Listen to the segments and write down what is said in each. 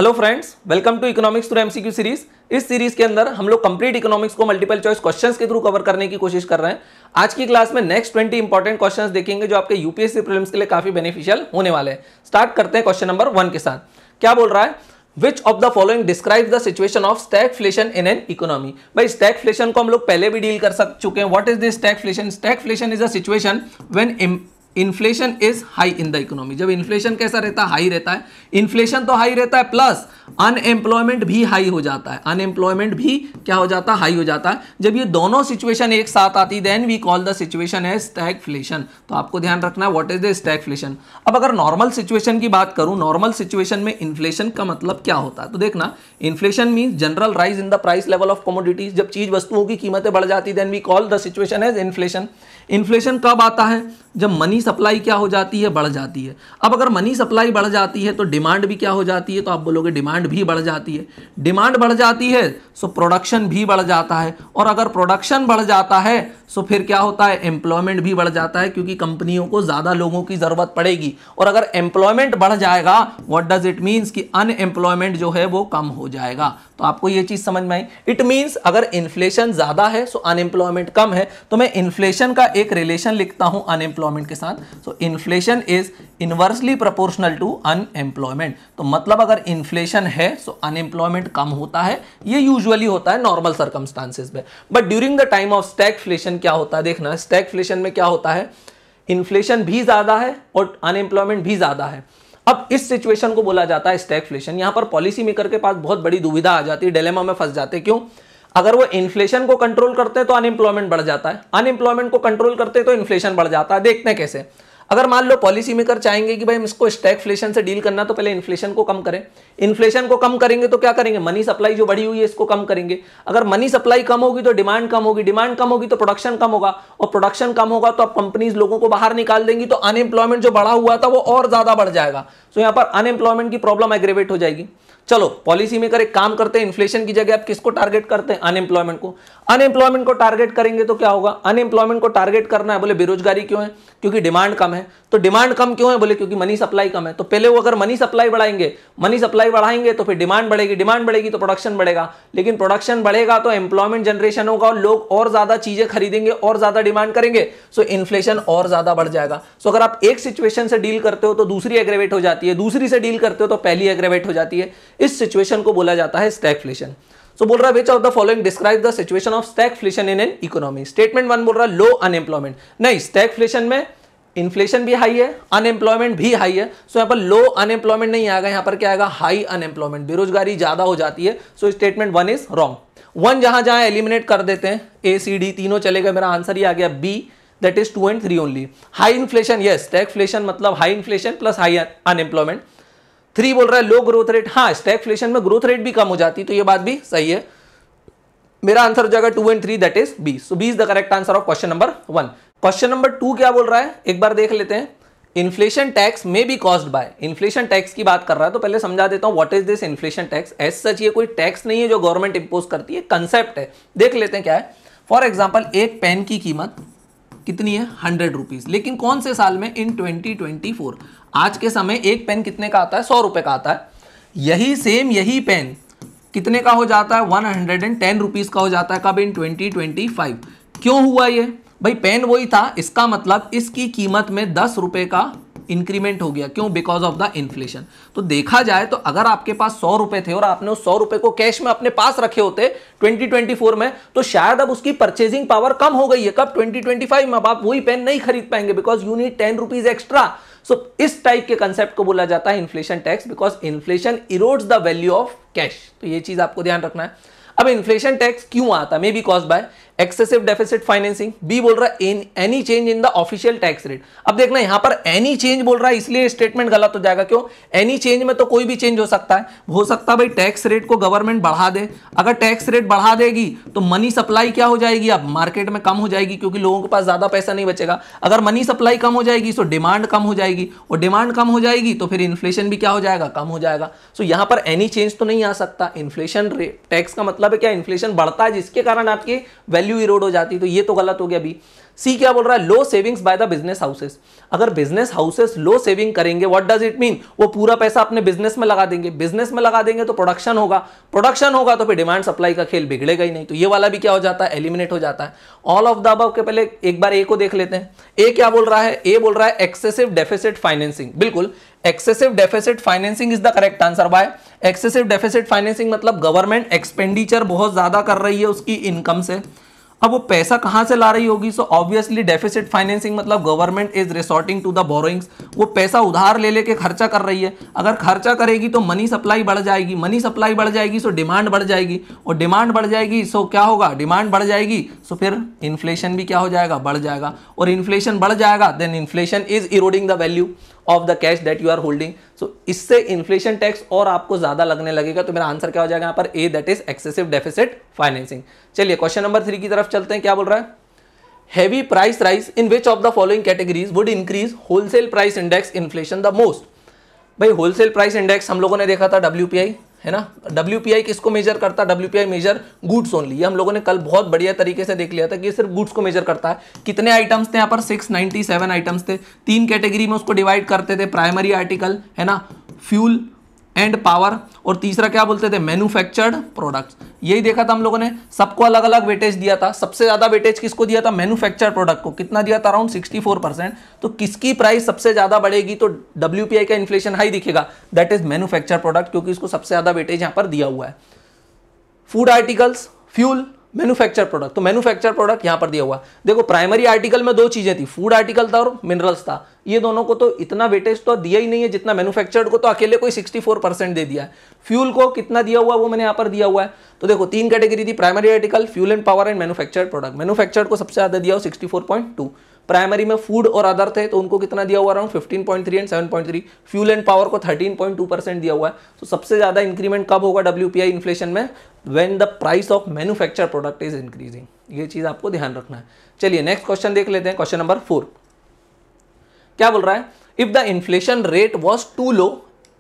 Hello friends, welcome to economics through MCQ series. इस series के अंदर हम लोग कंप्लीट इकोनॉमिक्स को मल्टीपल चॉइस क्वेश्चंस के थ्रू कवर करने की कोशिश कर रहे हैं। आज की क्लास में नेक्स्ट 20 इंपॉर्टेंट क्वेश्चंस देखेंगे जो आपके यूपीएससी प्रीलिम्स के लिए काफी बेनिफिशियल होने वाले हैं। स्टार्ट करते हैं क्वेश्चन नंबर 1 के साथ। क्या बोल रहा है? Which of the following describes the situation of stagflation in an economy? भाई stagflation को हम लोग पहले भी डील कर चुके हैं। What is this stagflation? Stagflation is a situation when inflation is high in the economy. जब इन्फ्लेशन कैसा रहता है? हाई रहता है। इन्फ्लेशन तो हाई रहता है प्लस अनएम्प्लॉयमेंट भी हाई हो जाता है। अनएम्प्लॉयमेंट भी क्या हो जाता है? हाई हो जाता है। जब ये दोनों सिचुएशन एक साथ आती then we call the situation as stagflation. तो आपको ध्यान रखना है व्हाट इज द स्टैगफ्लेशन। अब अगर नॉर्मल सिचुएशन की बात करूं, नॉर्मल सिचुएशन में इन्फ्लेशन का मतलब क्या होता है? तो देखना, inflation means general rise in the price level of commodities. जब चीज वस्तुओं की कीमतें बढ़ जाती then we call the situation as inflation. Inflation कब आता है? जब मनी सप्लाई क्या हो जाती है? बढ़ जाती है। अब अगर मनी सप्लाई बढ़ जाती है तो डिमांड भी क्या हो जाती है? तो आप बोलोगे डिमांड भी बढ़ जाती है। डिमांड बढ़ जाती है सो प्रोडक्शन भी बढ़ जाता है, और अगर प्रोडक्शन बढ़ जाता है सो फिर क्या होता है? एम्प्लॉयमेंट भी बढ़ जाता है, क्योंकि कंपनियों को ज्यादा लोगों की जरूरत पड़ेगी। और अगर एम्प्लॉयमेंट बढ़ जाएगा, व्हाट डज इट मीन्स कि अनएम्प्लॉयमेंट जो है वो कम हो जाएगा। तो आपको ये चीज समझ में आई? इट मीन्स अगर इन्फ्लेशन ज्यादा है सो अनएम्प्लॉयमेंट कम है। तो मैं इन्फ्लेशन का एक रिलेशन लिखता हूं अनएम्प्लॉयमेंट के साथ। So inflation is inversely proportional to unemployment. तो मतलब अगर इन्फ्लेशन है सो अनएम्प्लॉयमेंट कम होता है। ये यूजुअली होता है नॉर्मल सर्कमस्टांसेस में। But during the time of stagflation क्या होता है? देखना, स्टैगफ्लेशन में क्या होता है? इन्फ्लेशन भी ज्यादा है और अनएम्प्लॉयमेंट भी ज्यादा है। अब इस सिचुएशन को बोला जाता है स्टैगफ्लेशन। यहां पर पॉलिसी मेकर के पास बहुत बड़ी दुविधा आ जाती है, डिलेमा में फंस जाते हैं। क्यों? अगर वो इन्फ्लेशन को कंट्रोल करते हैं तो अनएम्प्लॉयमेंट बढ़ जाता है, अनएम्प्लॉयमेंट को कंट्रोल करते हैं तो इन्फ्लेशन बढ़ जाता है। देखते हैं कैसे। अगर मान लो पॉलिसी मेकर चाहेंगे कि भाई हम इसको स्टैगफ्लेशन से डील करना, तो पहले इन्फ्लेशन को कम करें। इन्फ्लेशन को कम करेंगे तो क्या करेंगे? मनी सप्लाई जो बढ़ी हुई है इसको कम करेंगे। अगर मनी सप्लाई कम होगी तो डिमांड कम होगी, डिमांड कम होगी तो प्रोडक्शन कम होगा, और प्रोडक्शन कम होगा तो अब कंपनीज लोगों को बाहर निकाल देंगी, तो अनएम्प्लॉयमेंट जो बढ़ा हुआ था वो और ज्यादा बढ़ जाएगा। तो यहां पर अनएम्प्लॉयमेंट की प्रॉब्लम एग्रेवेट हो जाएगी। चलो पॉलिसी मेकर एक काम करते हैं, इन्फ्लेशन की जगह आप किसको टारगेट करते हैं? अनएम्प्लॉयमेंट को। अनएम्प्लॉयमेंट को टारगेट करेंगे तो क्या होगा? अनएम्प्लॉयमेंट को टारगेट करना है, बोले बेरोजगारी क्यों है? क्योंकि डिमांड कम है। तो डिमांड कम क्यों है? बोले क्योंकि मनी सप्लाई कम है। तो पहले वो अगर मनी सप्लाई बढ़ाएंगे, मनी सप्लाई बढ़ाएंगे तो फिर डिमांड बढ़ेगी, डिमांड बढ़ेगी तो प्रोडक्शन बढ़ेगा, लेकिन प्रोडक्शन बढ़ेगा तो एम्प्लॉयमेंट जनरेशन होगा और लोग और ज्यादा चीजें खरीदेंगे और ज्यादा डिमांड करेंगे, सो इन्फ्लेशन और ज्यादा बढ़ जाएगा। सो अगर आप एक सिचुएशन से डील करते हो तो दूसरी एग्रेवेट हो जाती है, दूसरी से डील करते हो तो पहली एग्रेवेट हो जाती है। इस सिचुएशन को बोला जाता है स्टैगफ्लेशन। सो बोल रहा है which of the following describe the situation of stagflation in an economy. Statement 1 बोल रहा है लो अनएम्प्लॉयमेंट। नहीं, स्टैगफ्लेशन में इन्फ्लेशन भी हाई है, अनएम्प्लॉयमेंट भी हाई है। सो यहां पर लो अनएम्प्लॉयमेंट नहीं आएगा, यहां पर क्या आएगा? High unemployment. बेरोजगारी ज्यादा हो जाती है। So statement 1 is wrong. 1 जहां जहां एलिमिनेट कर देते हैं, ए सी डी तीनों चलेगा, मेरा आंसर ही आ गया B, that is 2 and 3 only. High inflation, yes, stagflation मतलब high inflation plus high unemployment. 3 बोल रहा है लो ग्रोथ रेट। हाँ, स्टैगफ्लेशन में ग्रोथ रेट भी कम हो जाती है, तो ये बात भी सही है। मेरा आंसर हो जाएगा 2 and 3, that is B. So B is the correct answer of question number 1। Question number 2 क्या बोल रहा है? एक बार देख लेते हैं। इन्फ्लेशन टैक्स में B caused bye. Inflation tax की बात कर रहा है, तो पहले समझा देता हूं what is this inflation tax. As such ये कोई टैक्स नहीं है जो गवर्नमेंट इंपोज करती है, कंसेप्ट है। देख लेते हैं क्या है। फॉर एग्जाम्पल, एक पेन की कीमत कितनी है? 100 रुपीज। लेकिन कौन से साल में? इन 2024। आज के समय एक पेन कितने का आता है? 100 रुपए का आता है। यही पेन कितने का हो जाता है? 110 रुपीज का हो जाता है। कब? इन 2025। क्यों हुआ ये? भाई पेन वही था, इसका मतलब इसकी कीमत में 10 रुपए का इंक्रीमेंट हो गया। क्यों? Because of the inflation. तो देखा जाए तो अगर आपके पास 100 रुपए थे और आपने उस 100 रुपए को कैश में अपने पास रखे होते 2024 में, तो शायद अब उसकी परचेजिंग पावर कम हो गई है। कब? 2025 में। अब आप वही पेन नहीं खरीद पाएंगे because you need 10 rupees extra. So इस टाइप के कंसेप्ट को बोला जाता है inflation tax, because inflation erodes the value of cash. तो ये चीज आपको ध्यान रखना है। अब इन्फ्लेशन टैक्स क्यों आता है? May be caused by excessive deficit financing. B बोल रहा है in any change in the official tax rate. अब देखना, यहां पर एनी चेंज बोल रहा है, इसलिए स्टेटमेंट गलत हो जाएगा। क्यों? एनी चेंज में तो कोई भी चेंज हो सकता है। हो सकता है भाई टैक्स रेट को गवर्नमेंट बढ़ा दे। अगर टैक्स रेट बढ़ा देगी तो मनी सप्लाई क्या हो जाएगी? अब मार्केट में कम हो जाएगी, क्योंकि लोगों के पास ज्यादा पैसा नहीं बचेगा। अगर मनी सप्लाई कम हो जाएगी तो डिमांड कम हो जाएगी, और डिमांड कम हो जाएगी तो फिर इन्फ्लेशन भी क्या हो जाएगा? कम हो जाएगा। सो यहां पर एनी चेंज तो नहीं आ सकता। इन्फ्लेशन टैक्स का मतलब है क्या? इन्फ्लेशन बढ़ता है जिसके कारण आपकी वैल्यू इरोड हो जाती है। तो ये तो गलत हो गया बी। सी क्या बोल रहा है, low savings by the business houses. अगर बिजनेस हाउसेस लो सेविंग करेंगे, व्हाट डज इट मीन, वो पूरा पैसा अपने बिजनेस में लगा देंगे, बिजनेस में लगा देंगे तो प्रोडक्शन होगा, प्रोडक्शन होगा तो फिर डिमांड सप्लाई का खेल बिगड़ेगा ही नहीं, तो ये वाला भी क्या हो जाता है, एलिमिनेट हो जाता है। ऑल ऑफ द अबव के पहले एक बार ए को देख लेते हैं। ए क्या बोल रहा है, ए बोल रहा है एक्सेसिव डेफिसिट फाइनेंसिंग। बिल्कुल, excessive deficit financing is the correct answer. By excessive deficit financing मतलब गवर्नमेंट एक्सपेंडिचर बहुत ज्यादा कर रही है उसकी इनकम से। अब वो पैसा कहां से ला रही होगी, सो ऑब्वियसली डेफिसिट फाइनेंसिंग मतलब government is resorting to the borrowings, वो पैसा उधार ले लेके खर्चा कर रही है। अगर खर्चा करेगी तो मनी सप्लाई बढ़ जाएगी, मनी सप्लाई बढ़ जाएगी सो डिमांड बढ़ जाएगी, और डिमांड बढ़ जाएगी सो क्या होगा, डिमांड बढ़ जाएगी सो फिर इन्फ्लेशन भी क्या हो जाएगा, बढ़ जाएगा, और इन्फ्लेशन बढ़ जाएगा then inflation is eroding the value of the cash that you are holding. So इससे इन्फ्लेशन टैक्स और आपको ज्यादा लगने लगेगा। तो मेरा आंसर क्या हो जाएगा यहाँ पर, A, that is excessive deficit financing. चलिए क्वेश्चन नंबर 3 की तरफ चलते हैं। क्या बोल रहा है, heavy price rise in which of the following categories would increase wholesale price index inflation the most. भाई होलसेल प्राइस इंडेक्स हम लोगों ने देखा था WPI, है ना। WPI किसको मेजर करता है, WPI मेजर गुड्स ओनली। ये हम लोगों ने कल बहुत बढ़िया तरीके से देख लिया था कि ये सिर्फ गुड्स को मेजर करता है। कितने आइटम्स थे यहाँ पर, 697 आइटम्स थे। 3 कैटेगरी में उसको डिवाइड करते थे, प्राइमरी आर्टिकल, है ना, फ्यूल एंड पावर, और तीसरा क्या बोलते थे, मैन्युफैक्चर्ड प्रोडक्ट्स। यही देखा था हम लोगों ने, सबको अलग अलग वेटेज दिया था। सबसे ज्यादा वेटेज किसको दिया था, मैन्युफैक्चर्ड प्रोडक्ट को। कितना दिया था, अराउंड 64%। तो किसकी प्राइस सबसे ज्यादा बढ़ेगी तो WPI का इन्फ्लेशन हाई दिखेगा, दैट इज मैन्युफैक्चर्ड प्रोडक्ट, क्योंकि इसको सबसे ज्यादा वेटेज यहां पर दिया हुआ है। Food articles, fuel, manufacture product, तो मैन्युफैक्चर प्रोडक्ट यहां पर दिया हुआ। देखो प्राइमरी आर्टिकल में 2 चीजें थी, फूड आर्टिकल था और मिनरल्स था। ये दोनों को तो इतना वेटेज तो दिया ही नहीं है जितना मैन्युफैक्चर्ड को तो अकेले कोई 64% दे दिया है। फ्यूल को कितना दिया हुआ वो मैंने यहां पर दिया हुआ है। तो देखो 3 कैटेगरी थी, primary article, fuel and power and manufactured product. Manufactured को सबसे ज्यादा दिया हो 64.2, प्राइमरी में फूड और अदर थे तो उनको कितना दिया हुआ, around 15.3 and 7.3। Fuel and power को 13.2% दिया हुआ है। तो सबसे ज्यादा इंक्रीमेंट कब होगा WPI इन्फ्लेशन में, when the price of manufacture product is increasing. ये चीज आपको ध्यान रखना है। चलिए नेक्स्ट क्वेश्चन देख लेते हैं, क्वेश्चन नंबर 4। क्या बोल रहा है, if the inflation rate was too low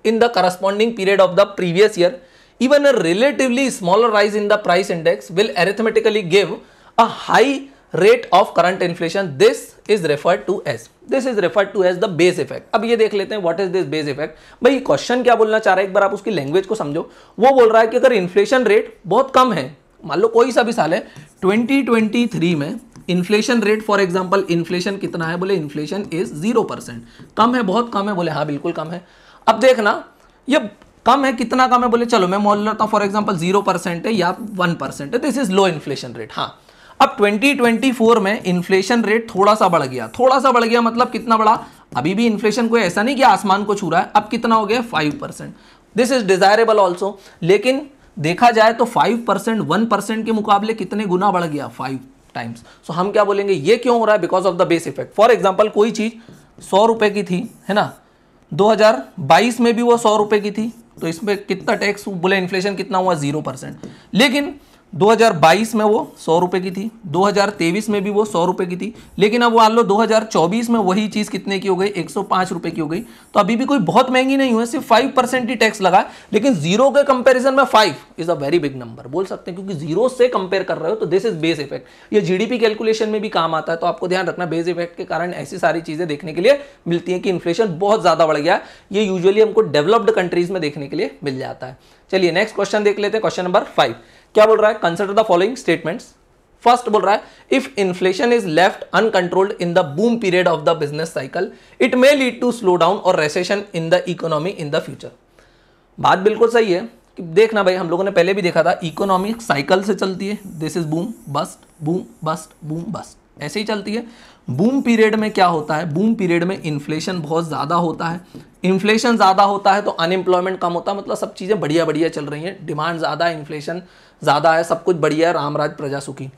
in the corresponding period of the previous year, even a relatively smaller rise in the price index will arithmetically give a high rate of current inflation, this is referred to as the base effect। अब ये देख लेते हैं what is this base effect। भाई question क्या बोलना चाह रहा है, एक बार आप उसकी लैंग्वेज को समझो। वो बोल रहा है कि अगर इन्फ्लेशन रेट बहुत कम है, मान लो कोई सा भी साल है, 2023 में inflation rate, for example inflation कितना है, बोले इन्फ्लेशन इज 0%। कम है, बहुत कम है, बोले हाँ बिल्कुल कम है। अब देखना ये कम है, कितना कम है, बोले चलो मैं मान लेता हूं फॉर एग्जांपल 0% है या 1% है, this is low inflation rate. हाँ, अब 2024 में इन्फ्लेशन रेट थोड़ा सा बढ़ गया, थोड़ा सा बढ़ गया मतलब कितना बढ़ा, अभी भी इन्फ्लेशन कोई ऐसा नहीं कि आसमान को छू रहा है, अब कितना हो गया 5%। दिस इज डिजायरेबल ऑल्सो, लेकिन देखा जाए तो 5% 1% के मुकाबले कितने गुना बढ़ गया, 5 टाइम्स। सो हम क्या बोलेंगे, ये क्यों हो रहा है, because of the base effect. For example कोई चीज 100 रुपए की थी, है ना, 2022 में भी वो 100 रुपए की थी, तो इसमें कितना टैक्स, बोले इन्फ्लेशन कितना हुआ 0%। लेकिन 2022 में वो 100 रुपए की थी, 2023 में भी वो 100 रुपए की थी, लेकिन अब मान लो 2024 में वही चीज कितने की हो गई, 105 रुपए की हो गई। तो अभी भी कोई बहुत महंगी नहीं हुई, सिर्फ 5% ही टैक्स लगा, लेकिन 0 के कंपैरिजन में 5 is a very big number बोल सकते हैं, क्योंकि 0 से कंपेयर कर रहे हो। तो दिस इज बेस इफेक्ट। ये GDP कैलकुलेशन में भी काम आता है, तो आपको ध्यान रखना बेस इफेक्ट के कारण ऐसी सारी चीजें देखने के लिए मिलती है कि इन्फ्लेशन बहुत ज्यादा बढ़ गया। ये यूजुअली हमको डेवलप्ड कंट्रीज में देखने के लिए मिल जाता है। चलिए नेक्स्ट क्वेश्चन देख लेते हैं, क्वेश्चन नंबर 5। क्या बोल रहा है, consider the following statements. First बोल रहा है, if inflation is left uncontrolled in the boom period of the business cycle, it may lead to slow down और recession in the economy in the future. बात बिल्कुल सही है कि देखना भाई, हम लोगों ने पहले भी देखा था, इकोनॉमिक साइकिल से चलती है, this is boom bust boom bust boom bust, ऐसे ही चलती है। बूम पीरियड में क्या होता है, बूम पीरियड में इन्फ्लेशन बहुत ज़्यादा होता है। इन्फ्लेशन ज़्यादा होता है तो अनएम्प्लॉयमेंट कम होता है, मतलब सब चीज़ें बढ़िया बढ़िया चल रही हैं, डिमांड ज़्यादा है, इन्फ्लेशन ज़्यादा है, सब कुछ बढ़िया है, रामराज प्रजा सुखी।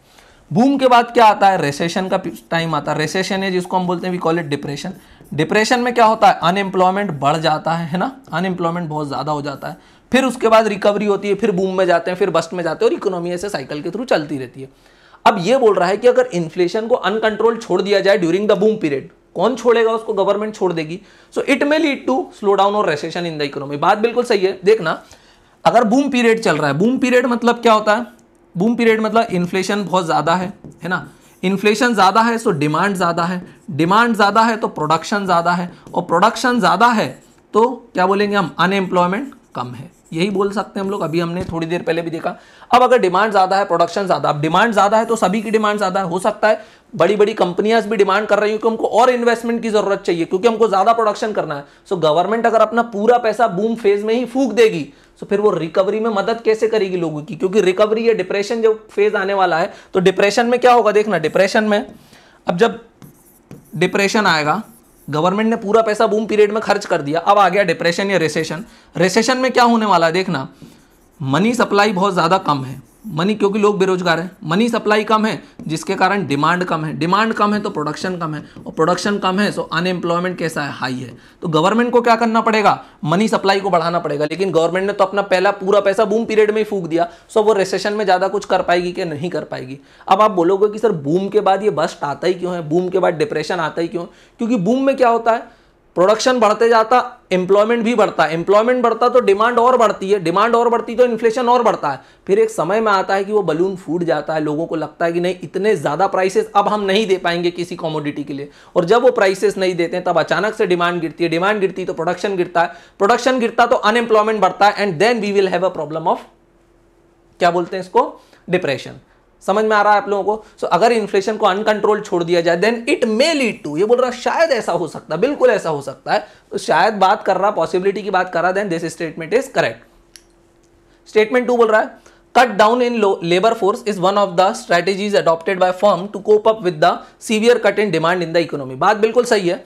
बूम के बाद क्या आता है, रेसेशन का टाइम आता है। रेसेशन है जिसको हम बोलते हैं, we call it depression. Depression में क्या होता है, अनएम्प्लॉयमेंट बढ़ जाता है ना, अनएम्प्लॉयमेंट बहुत ज़्यादा हो जाता है। फिर उसके बाद रिकवरी होती है, फिर बूम में जाते हैं, फिर बस्ट में जाते हैं, और इकोनॉमी ऐसे साइकिल के थ्रू चलती रहती है। अब ये बोल रहा है कि अगर इन्फ्लेशन को अनकंट्रोल छोड़ दिया जाए ड्यूरिंग द बूम पीरियड, कौन छोड़ेगा उसको, गवर्नमेंट छोड़ देगी। So it may lead to slow down और रेसेशन इन द इकोनॉमी। बात बिल्कुल सही है। देखना, अगर बूम पीरियड चल रहा है, बूम पीरियड मतलब क्या होता है, बूम पीरियड मतलब इन्फ्लेशन बहुत ज्यादा है ना, इन्फ्लेशन ज़्यादा है सो डिमांड ज़्यादा है, डिमांड ज़्यादा है तो प्रोडक्शन ज़्यादा है, और प्रोडक्शन ज़्यादा है तो क्या बोलेंगे हम, अनएम्प्लॉयमेंट कम है। यही बोल सकते हैं हम लोग, अभी हमने थोड़ी देर पहले भी देखा। अब अगर डिमांड ज़्यादा है, प्रोडक्शन ज़्यादा, अब डिमांड ज़्यादा है तो सभी की डिमांड ज़्यादा है, हो सकता है बड़ी बड़ी कंपनियां भी डिमांड कर रही हो कि हमको और इन्वेस्टमेंट की जरूरत चाहिए क्योंकि हमको ज़्यादा प्रोडक्शन करना है। सो गवर्नमेंट अगर अपना पूरा पैसा बूम फेज में ही फूंक देगी तो फिर वो रिकवरी में मदद कैसे करेगी लोगों की, क्योंकि रिकवरी या डिप्रेशन जो फेज आने वाला है, तो डिप्रेशन में क्या होगा देखना, डिप्रेशन में अब जब डिप्रेशन आएगा, गवर्नमेंट ने पूरा पैसा बूम पीरियड में खर्च कर दिया, अब आ गया डिप्रेशन या रिसेशन। रिसेशन में क्या होने वाला है देखना, मनी सप्लाई बहुत ज़्यादा कम है, मनी, क्योंकि लोग बेरोजगार हैं, मनी सप्लाई कम है जिसके कारण डिमांड कम है, डिमांड कम है तो प्रोडक्शन कम है, और प्रोडक्शन कम है सो अनएम्प्लॉयमेंट कैसा है, हाई है। तो गवर्नमेंट को क्या करना पड़ेगा, मनी सप्लाई को बढ़ाना पड़ेगा, लेकिन गवर्नमेंट ने तो अपना पहला पूरा पैसा बूम पीरियड में ही फूंक दिया, सो वो रिसेशन में ज़्यादा कुछ कर पाएगी कि नहीं कर पाएगी। अब आप बोलोगे कि सर बूम के बाद ये बस्ट आता ही क्यों है, बूम के बाद डिप्रेशन आता ही क्यों, क्योंकि बूम में क्या होता है, प्रोडक्शन बढ़ते जाता, एम्प्लॉयमेंट भी बढ़ता है, एम्प्लॉयमेंट बढ़ता तो डिमांड और बढ़ती है, डिमांड और बढ़ती तो इन्फ्लेशन और बढ़ता है, फिर एक समय में आता है कि वो बलून फूट जाता है, लोगों को लगता है कि नहीं इतने ज़्यादा प्राइसेस अब हम नहीं दे पाएंगे किसी कमोडिटी के लिए, और जब वो प्राइसेस नहीं देते हैं तब अचानक से डिमांड गिरती है, डिमांड गिरती तो प्रोडक्शन गिरता है, प्रोडक्शन गिरता तो अनएम्प्लॉयमेंट बढ़ता है, and then we will have a problem of, क्या बोलते हैं इसको, डिप्रेशन। समझ में आ रहा है आप लोगों को। सो अगर इन्फ्लेशन को अनकंट्रोल छोड़ दिया जाए then it may lead to, ये बोल रहा शायद ऐसा हो सकता है, बिल्कुल ऐसा हो सकता है, तो शायद बात कर रहा, पॉसिबिलिटी की बात कर रहा, then this statement is correct. Statement 2 बोल रहा है cut down in labour force is one of the strategies adopted by firm to cope up with the severe cut in demand in the economy. बात बिल्कुल सही है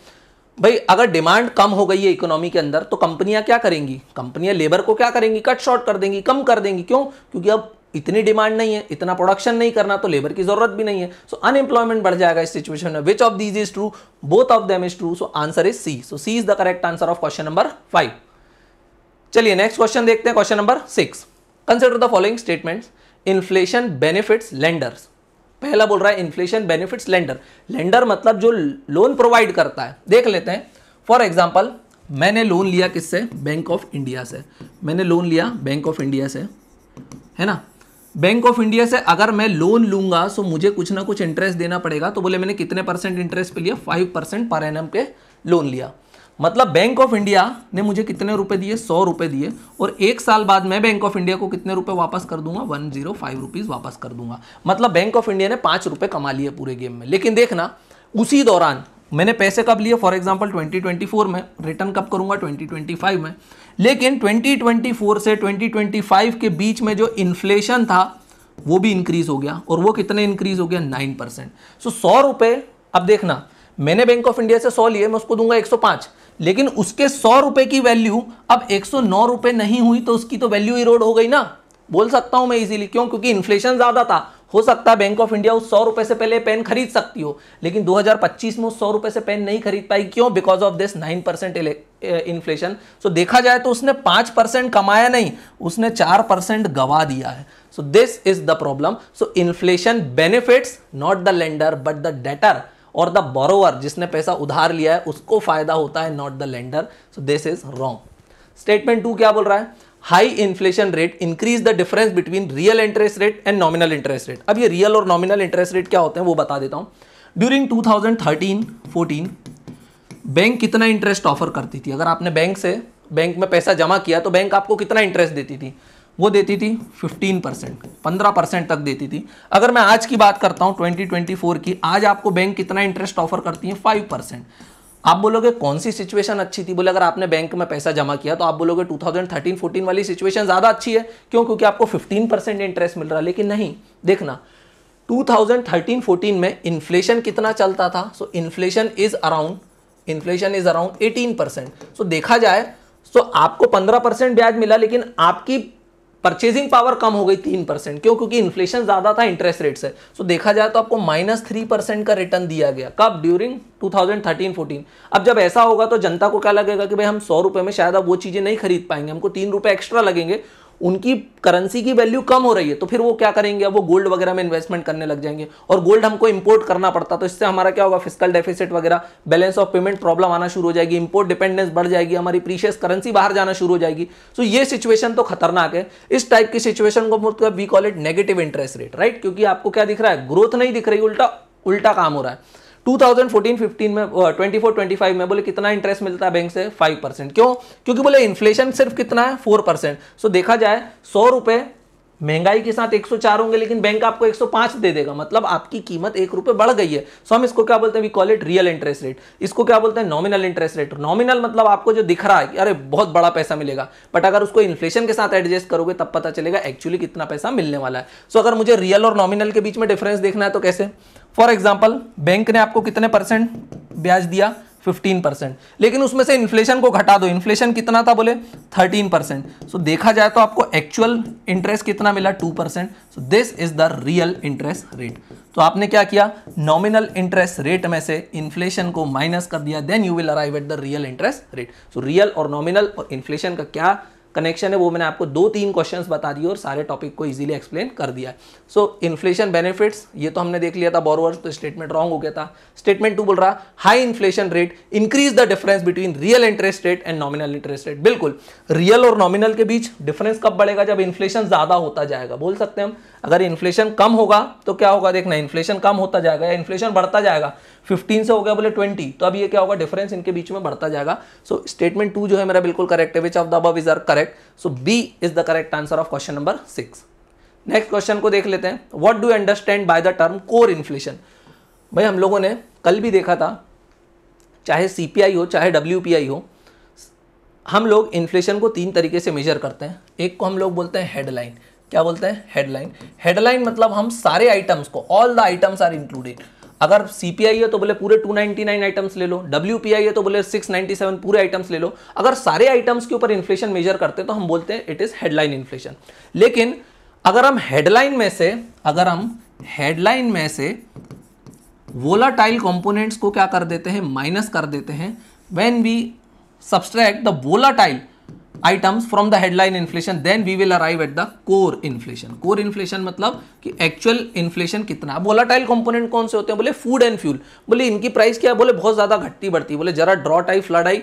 भाई, अगर demand कम हो गई है इकोनॉमी के अंदर तो कंपनियां क्या करेंगी, कंपनियां लेबर को क्या करेंगी, कट शॉर्ट कर देंगी, कम कर देंगी। क्यों, क्योंकि अब इतनी डिमांड नहीं है, इतना प्रोडक्शन नहीं करना तो लेबर की जरूरत भी नहीं है, सो अनएम्प्लॉयमेंट बढ़ जाएगा इस सिचुएशन में। Which of these is true, both of them is true, so answer is C. So C is the correct answer of question number 5। चलिए नेक्स्ट क्वेश्चन देखते हैं, question number 6। Consider the following statements, inflation benefits lenders. पहला बोल रहा है inflation benefits lender, lender मतलब जो loan provide करता है। देख लेते हैं, फॉर एग्जांपल मैंने लोन लिया किससे, बैंक ऑफ इंडिया से, मैंने लोन लिया बैंक ऑफ इंडिया से, है ना। बैंक ऑफ इंडिया से अगर मैं लोन लूंगा तो मुझे कुछ ना कुछ इंटरेस्ट देना पड़ेगा, तो बोले मैंने कितने परसेंट इंटरेस्ट पे लिया, 5% पर एनम पे लोन लिया। मतलब बैंक ऑफ इंडिया ने मुझे कितने रुपए दिए, 100 रुपए दिए, और 1 साल बाद मैं बैंक ऑफ इंडिया को कितने रुपए वापस कर दूंगा, 105 रुपीज वापस कर दूंगा। मतलब बैंक ऑफ इंडिया ने 5 रुपए कमा लिए पूरे गेम में। लेकिन देखना उसी दौरान मैंने पैसे कब लिए, फॉर एग्जांपल 2024 में, रिटर्न कब करूंगा, 2025 में। लेकिन 2024 से 2025 के बीच में जो इन्फ्लेशन था वो भी इंक्रीज हो गया, और वो कितने इंक्रीज हो गया, 9%। सो 100 रुपए, अब देखना मैंने बैंक ऑफ इंडिया से 100 लिए, मैं उसको दूंगा 105, लेकिन उसके 100 रुपए की वैल्यू अब 109 रुपए नहीं हुई, तो उसकी तो वैल्यू इरोड हो गई ना, बोल सकता हूं मैं इजीली। क्यों, क्योंकि इन्फ्लेशन ज्यादा था। हो सकता है बैंक ऑफ इंडिया उस 100 रुपए से पहले पेन खरीद सकती हो, लेकिन 2025 में उस 100 रुपए से पेन नहीं खरीद पाई। क्यों, बिकॉज ऑफ दिस 9% इन्फ्लेशन। सो देखा जाए तो उसने 5% कमाया नहीं, उसने 4% गवा दिया है। So this is the problem. So inflation benefits not the lender but the debtor और द बोरोवर, जिसने पैसा उधार लिया है उसको फायदा होता है, not the lender. So this is wrong. Statement 2 क्या बोल रहा है, high inflation rate increase the difference between real interest rate and nominal interest rate. अब ये रियल और नॉमिनल इंटरेस्ट रेट क्या होते हैं वो बता देता हूं। ड्यूरिंग 2013-14 बैंक कितना इंटरेस्ट ऑफर करती थी, अगर आपने बैंक में पैसा जमा किया तो बैंक आपको कितना इंटरेस्ट देती थी, वो देती थी 15%, 15% तक देती थी। अगर मैं आज की बात करता हूं 2024 की, आज आपको बैंक कितना इंटरेस्ट ऑफर करती है, 5%। आप बोलोगे कौन सी सिचुएशन अच्छी थी, बोले अगर आपने बैंक में पैसा जमा किया तो आप बोलोगे 2013-14 वाली सिचुएशन ज्यादा अच्छी है। क्यों, क्योंकि आपको 15% इंटरेस्ट मिल रहा है। लेकिन नहीं, देखना 2013-14 में इन्फ्लेशन कितना चलता था, सो इन्फ्लेशन इज अराउंड 18%। सो देखा जाए तो आपको 15% ब्याज मिला, लेकिन आपकी परचेजिंग पावर कम हो गई 3%। क्यों, क्योंकि इन्फ्लेशन ज्यादा था इंटरेस्ट रेट से। सो देखा जाए तो आपको -3% का रिटर्न दिया गया। कब, ड्यूरिंग 2013-14। अब जब ऐसा होगा तो जनता को क्या लगेगा कि भाई हम 100 रुपए में शायद अब वो चीजें नहीं खरीद पाएंगे, हमको 3 रुपए एक्स्ट्रा लगेंगे, उनकी करेंसी की वैल्यू कम हो रही है, तो फिर वो क्या करेंगे, अब वो गोल्ड वगैरह में इन्वेस्टमेंट करने लग जाएंगे, और गोल्ड हमको इंपोर्ट करना पड़ता, तो इससे हमारा क्या होगा, फिस्कल डेफिसिट वगैरह, बैलेंस ऑफ पेमेंट प्रॉब्लम आना शुरू हो जाएगी, इंपोर्ट डिपेंडेंस बढ़ जाएगी, हमारी प्रीशियस करेंसी बाहर जाना शुरू हो जाएगी। सो ये सिचुएशन तो खतरनाक है। इस टाइप की सिचुएशन को we call it negative interest rate, right. क्योंकि आपको क्या दिख रहा है, ग्रोथ नहीं दिख रही, उल्टा उल्टा काम हो रहा है। 2014-15 में 24-25 में बोले कितना इंटरेस्ट मिलता है बैंक से 5%। क्यों? क्योंकि बोले इन्फ्लेशन सिर्फ कितना है 4%। सो देखा जाए 100 रुपए महंगाई के साथ 104 होंगे, लेकिन बैंक आपको 105 दे देगा, मतलब आपकी कीमत 1 रुपए बढ़ गई है। सो हम इसको क्या बोलते हैं, we call it real interest rate. इसको क्या बोलते हैं, नॉमिनल इंटरेस्ट रेट। नॉमिनल मतलब आपको जो दिख रहा है कि अरे बहुत बड़ा पैसा मिलेगा, बट अगर उसको इन्फ्लेशन के साथ एडजस्ट करोगे तब पता चलेगा एक्चुअली कितना पैसा मिलने वाला है। सो अगर मुझे रियल और नॉमिनल के बीच में डिफरेंस देखना है तो कैसे, फॉर एग्जाम्पल बैंक ने आपको कितने परसेंट ब्याज दिया, 15%, लेकिन उसमें से इन्फ्लेशन को घटा दो, इन्फ्लेशन कितना था, बोले 13%। सो देखा जाए तो आपको एक्चुअल इंटरेस्ट कितना मिला, 2%। सो this is the real interest rate. तो आपने क्या किया, नॉमिनल इंटरेस्ट रेट में से इन्फ्लेशन को माइनस कर दिया, then you will arrive at the real interest rate. So real और नॉमिनल और इन्फ्लेशन का क्या कनेक्शन है वो मैंने आपको 2-3 क्वेश्चंस बता दिए और सारे टॉपिक को इजीली एक्सप्लेन कर दिया है। सो इन्फ्लेशन बेनिफिट्स ये तो हमने देख लिया था, बोरोवर्स तो स्टेटमेंट रॉन्ग हो गया था। स्टेटमेंट 2 बोल रहा high inflation rate increase the difference between real interest rate and nominal interest rate. बिल्कुल, रियल और नॉमिनल के बीच डिफरेंस कब बढ़ेगा, जब इन्फ्लेशन ज्यादा होता जाएगा। बोल सकते हैं हम, अगर इन्फ्लेशन कम होगा तो क्या होगा, देखना इन्फ्लेशन कम होता जाएगा या इन्फ्लेशन बढ़ता जाएगा, 15 से हो गया बोले 20, तो अब ये क्या होगा, डिफरेंस इनके बीच में बढ़ता जाएगा। सो स्टेटमेंट 2 जो है मेरा बिल्कुल करेक्ट है, which of the above is are correct. So B is the correct answer of question number 6। Next question को देख लेते हैं, what do you understand by the term core inflation. भाई हम लोगों ने कल भी देखा था, चाहे सीपीआई हो चाहे डब्ल्यूपीआई हो, हम लोग इन्फ्लेशन को 3 तरीके से मेजर करते हैं। एक को हम लोग बोलते हैं हेडलाइन। क्या बोलते हैं, हेडलाइन। हेडलाइन मतलब हम सारे आइटम्स को, all the items are included. अगर सीपीआई है तो बोले पूरे 299 आइटम्स ले लो, डब्ल्यूपीआई है तो बोले 697 पूरे आइटम्स ले लो। अगर सारे आइटम्स के ऊपर इन्फ्लेशन मेजर करते हैं तो हम बोलते हैं इट इज हेडलाइन इन्फ्लेशन। लेकिन अगर हम हेडलाइन में से वोलाटाइल कंपोनेंट्स को क्या कर देते हैं, माइनस कर देते हैं, when we subtract the volatile items from the headline inflation, then we will arrive at the core inflation. Core inflation मतलब कि एक्चुअल इन्फ्लेशन कितना। वोलाटाइल कंपोनेंट कौन से होते हैं, बोले फूड एंड फ्यूल। बोले इनकी प्राइस क्या है, बोले बहुत ज्यादा घटती बढ़ती। बोले जरा ड्रॉट आई फ्लड आई,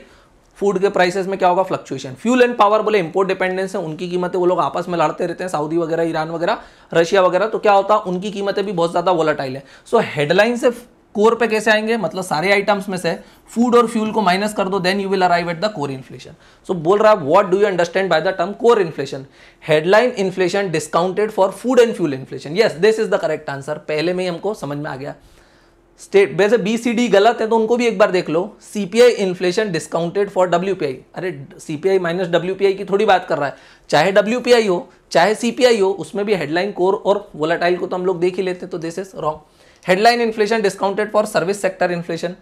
फूड के प्राइसेस में क्या होगा, फ्लक्चुएशन। फ्यूल एंड पावर बोले इंपोर्ट डिपेंडेंस है, उनकी कीमतें वो लोग आपस में लड़ते रहते हैं, सऊदी वगैरह, ईरान वगैरह, रशिया वगैरह, तो क्या होता है उनकी कीमतें भी बहुत ज्यादा वोलाटाइल है। सो हेडलाइन से कोर पे कैसे आएंगे, मतलब सारे आइटम्स में से फूड और फ्यूल को माइनस कर दो, then you will arrive at the core inflation. So बोल रहा है what do you understand by the term core inflation, headline inflation discounted for food and fuel inflation. Yes, this is the correct answer. पहले में ही हमको समझ में आ गया। State वैसे BCD गलत है तो उनको भी एक बार देख लो। CPI inflation discounted for WPI, अरे सीपीआई माइनस डब्ल्यूपीआई की थोड़ी बात कर रहा है। चाहे डब्ल्यूपीआई हो चाहे सीपीआई हो, उसमें भी हेडलाइन, कोर और वोलाटाइल को तो हम लोग देख ही लेते हैं, तो this is wrong. Headline inflation discounted for service sector inflation,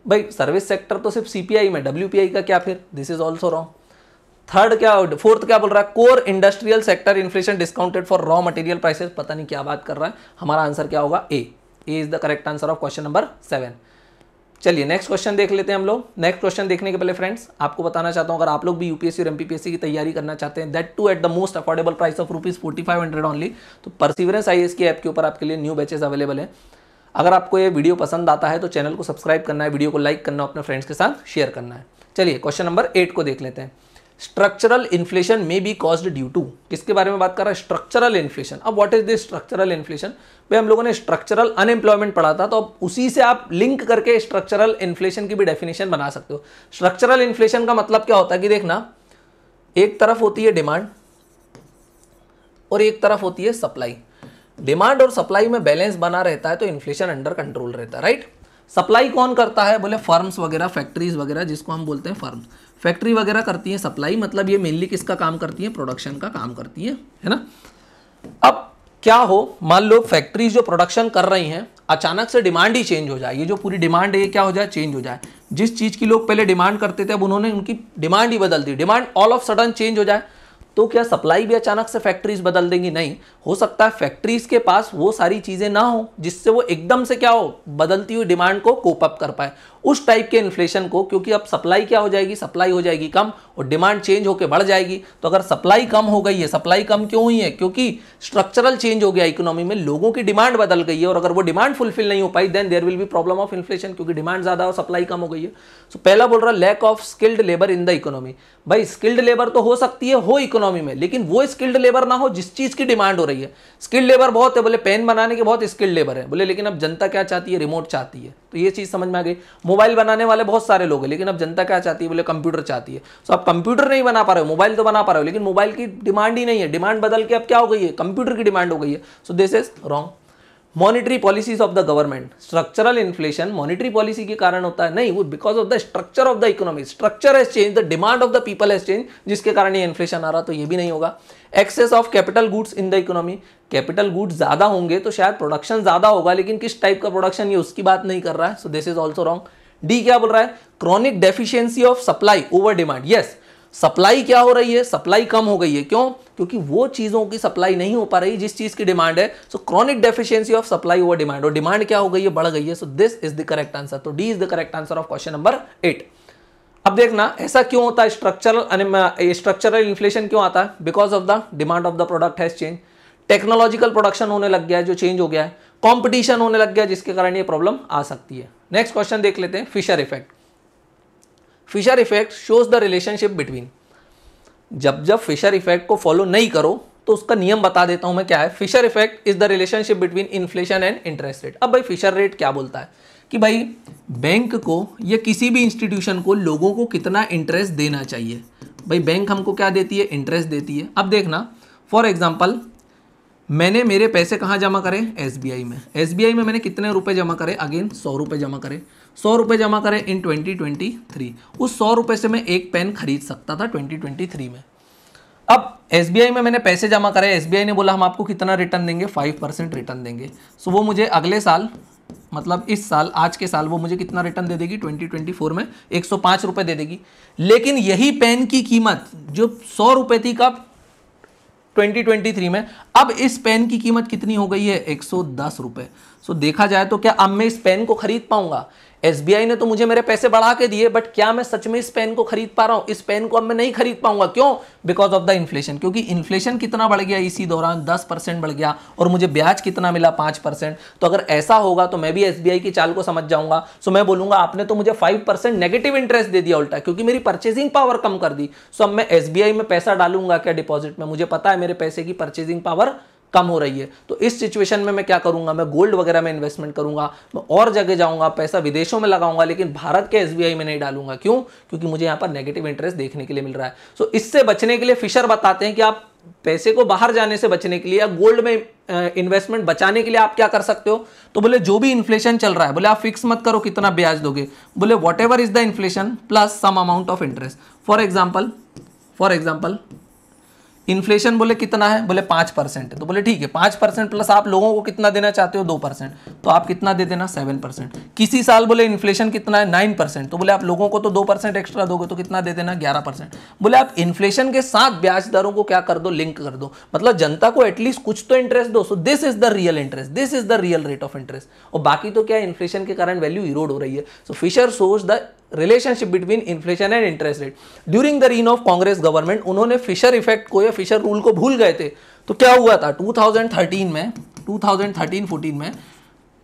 भाई सर्विस सेक्टर तो सिर्फ सीपीआई में, डब्ल्यूपीआई का क्या फिर, this is also wrong. Fourth क्या बोल रहा है, core industrial sector inflation discounted for raw material prices, पता नहीं क्या बात कर रहा है। हमारा आंसर क्या होगा, A is the correct answer of question number 7। चलिए नेक्स्ट क्वेश्चन देख लेते हैं हम लोग। नेक्स्ट क्वेश्चन देखने के पहले फ्रेंड्स आपको बताना चाहता हूं, अगर आप लोग भी यूपीएससी और एमपीपीएससी की तैयारी करना चाहते हैं, that to at the most affordable price of ₹4500 only, तो परसिवरेंस आईएएस की ऐप के ऊपर आपके लिए न्यू बैचेस अवेलेबल है। अगर आपको ये वीडियो पसंद आता है तो चैनल को सब्सक्राइब करना है, वीडियो को लाइक करना, अपने फ्रेंड्स के साथ शेयर करना है। चलिए क्वेश्चन नंबर 8 को देख लेते हैं। स्ट्रक्चरल इन्फ्लेशन में बी कॉज्ड ड्यू टू, किसके बारे में बात कर रहा है, स्ट्रक्चरल इन्फ्लेशन। अब what is this structural inflation, भाई हम लोगों ने स्ट्रक्चरल अनएम्प्लॉयमेंट पढ़ा था, तो अब उसी से आप लिंक करके स्ट्रक्चरल इन्फ्लेशन की भी डेफिनेशन बना सकते हो। स्ट्रक्चरल इन्फ्लेशन का मतलब क्या होता है कि देखना, एक तरफ होती है डिमांड और एक तरफ होती है सप्लाई। डिमांड और सप्लाई में बैलेंस बना रहता है तो इन्फ्लेशन अंडर कंट्रोल रहता है, राइट। सप्लाई कौन करता है, बोले फर्म्स वगैरह, फैक्ट्रीज वगैरह, जिसको हम बोलते हैं फर्म्स। फैक्ट्री वगैरह करती है सप्लाई, मतलब ये मेनली किसका काम करती है, प्रोडक्शन का काम करती है ना। अब क्या हो, मान लो फैक्ट्रीज जो प्रोडक्शन कर रही हैं, अचानक से डिमांड ही चेंज हो जाए, ये जो पूरी डिमांड है ये क्या हो जाए, चेंज हो जाए। जिस चीज की लोग पहले डिमांड करते थे अब उन्होंने उनकी डिमांड ही बदल दी, demand all of sudden change हो जाए, तो क्या सप्लाई भी अचानक से फैक्ट्रीज बदल देंगी, नहीं। हो सकता है फैक्ट्रीज के पास वो सारी चीजें ना हो जिससे वो एकदम से क्या हो, बदलती हुई डिमांड को कोप अप कर पाए, उस टाइप के इन्फ्लेशन को। क्योंकि अब सप्लाई क्या हो जाएगी, सप्लाई हो जाएगी कम और डिमांड चेंज होकर बढ़ जाएगी। तो अगर सप्लाई कम हो गई है, सप्लाई कम क्यों हुई है, क्योंकि स्ट्रक्चरल चेंज हो गया इकोनॉमी में, लोगों की डिमांड बदल गई है, और अगर वो डिमांड फुलफिल नहीं हो पाई then there will be problem of inflation, क्योंकि डिमांड ज्यादा और सप्लाई कम हो गई है। सो पहला बोल रहा lack of skilled labour in the economy. भाई स्किल्ड लेबर तो हो सकती है, हो इकोनॉमी इकोनॉमी में, लेकिन वो स्किल्ड लेबर ना हो जिस चीज की डिमांड हो रही है। स्किल्ड लेबर बहुत है, बोले पेन बनाने के बहुत स्किल्ड लेबर है, बोले लेकिन अब जनता क्या चाहती है, रिमोट चाहती है। तो ये चीज समझ में आ गई। मोबाइल बनाने वाले बहुत सारे लोग हैं, लेकिन अब जनता क्या चाहती है, बोले कंप्यूटर चाहती है। तो आप कंप्यूटर नहीं बना पा रहे हो, मोबाइल तो बना पा रहे हो, लेकिन मोबाइल की डिमांड ही नहीं है, डिमांड बदल के अब क्या हो गई है, कंप्यूटर की डिमांड हो गई है। So this is wrong. Monetary policies of the government, structural inflation monetary policy के कारण होता है, नहीं, वो because of the structure of the economy, structure has change, the demand of the people has change, जिसके कारण ये इन्फ्लेशन आ रहा, तो ये भी नहीं होगा। Excess of capital goods in the economy, capital goods ज्यादा होंगे तो शायद प्रोडक्शन ज्यादा होगा, लेकिन किस टाइप का प्रोडक्शन ये उसकी बात नहीं कर रहा है। So this is also wrong. D क्या बोल रहा है, chronic deficiency of supply over demand. Yes, supply क्या हो रही है, सप्लाई कम हो गई है, क्यों, क्योंकि वो चीजों की सप्लाई नहीं हो पा रही जिस चीज की डिमांड है। So chronic deficiency of supply over demand, और डिमांड क्या हो गई है, बढ़ गई है। So this is the correct answer. तो D is the correct answer of question number 8। अब देखना ऐसा क्यों होता है, स्ट्रक्चरल इन्फ्लेशन क्यों आता है, because of the demand of the product has change, technological production होने लग गया है जो चेंज हो गया है, कॉम्पिटिशन होने लग गया है जिसके कारण ये प्रॉब्लम आ सकती है। नेक्स्ट क्वेश्चन देख लेते हैं, Fisher effect. Fisher effect shows the relationship between, जब फिशर इफेक्ट को फॉलो नहीं करो तो उसका नियम बता देता हूं मैं क्या है। Fisher effect is the relationship between inflation and interest rate. अब भाई फिशर रेट क्या बोलता है कि भाई बैंक को या किसी भी इंस्टीट्यूशन को लोगों को कितना इंटरेस्ट देना चाहिए। भाई बैंक हमको क्या देती है, इंटरेस्ट देती है। अब देखना, फॉर एग्जाम्पल मैंने मेरे पैसे कहाँ जमा करे, एसबीआई में। एसबीआई में मैंने कितने रुपए जमा करे, अगेन 100 रुपये जमा करे। 100 रुपये जमा करे इन 2023। उस 100 रुपये से मैं एक पेन खरीद सकता था 2023 में। अब एसबीआई में मैंने पैसे जमा करे, एसबीआई ने बोला हम आपको कितना रिटर्न देंगे, 5% रिटर्न देंगे। सो वो मुझे अगले साल, मतलब इस साल, आज के साल वो मुझे कितना रिटर्न दे देगी, 2024 में 105 रुपये दे देगी। लेकिन यही पेन की कीमत जो 100 रुपये थी कब, 2023 में, अब इस पेन की कीमत कितनी हो गई है, 110 रुपये। सो देखा जाए तो क्या अब मैं इस पेन को खरीद पाऊंगा। एसबीआई ने तो मुझे मेरे पैसे बढ़ा के दिए, बट क्या मैं सच में इस पेन को खरीद पा रहा हूं, इस पेन को अब मैं नहीं खरीद पाऊंगा। क्यों, बिकॉज ऑफ द इन्फ्लेशन, क्योंकि इन्फ्लेशन कितना बढ़ गया इसी दौरान, 10% बढ़ गया, और मुझे ब्याज कितना मिला, 5%। तो अगर ऐसा होगा तो मैं भी एसबीआई की चाल को समझ जाऊंगा। सो मैं बोलूंगा आपने तो मुझे 5% नेगेटिव इंटरेस्ट दे दिया उल्टा, क्योंकि मेरी परचेजिंग पावर कम कर दी। सो अब मैं एसबीआई में पैसा डालूंगा क्या, डिपॉजिट में, मुझे पता है मेरे पैसे की परचेजिंग पावर कम हो रही है। तो इस सिचुएशन में मैं क्या करूंगा, मैं गोल्ड वगैरह में इन्वेस्टमेंट करूंगा, मैं और जगह जाऊंगा, पैसा विदेशों में लगाऊंगा, लेकिन भारत के एसबीआई में नहीं डालूंगा। क्यों, क्योंकि मुझे यहां पर नेगेटिव इंटरेस्ट देखने के लिए मिल रहा है। सो इससे बचने के लिए फिशर बताते हैं कि आप पैसे को बाहर जाने से बचने के लिए या गोल्ड में इन्वेस्टमेंट बचाने के लिए आप क्या कर सकते हो। तो बोले जो भी इन्फ्लेशन चल रहा है, बोले आप फिक्स मत करो कितना ब्याज दोगे, बोले whatever is the inflation plus some amount of interest. For example inflation बोले कितना है, बोले 5% है, तो बोले ठीक है 5% प्लस आप लोगों को कितना देना चाहते हो, 2%, तो आप कितना दे देना, 7%। किसी साल बोले इन्फ्लेशन कितना है, 9%, तो बोले आप लोगों को तो 2% एक्स्ट्रा दोगे, तो कितना दे देना, 11%। बोले आप इन्फ्लेशन के साथ ब्याज दरों को क्या कर दो, लिंक कर दो, मतलब जनता को एटलीस्ट कुछ तो इंटरेस्ट दो। सो this is the real interest, this is the real rate of interest. और बाकी तो क्या है, इन्फ्लेशन के कारण वैल्यू इरोड हो रही है। So Fisher shows the relationship between inflation and interest rate. During the reign of Congress government, उन्होंने फिशर इफेक्ट को या फिशर रूल को भूल गए थे। तो क्या हुआ था, 2013-14 में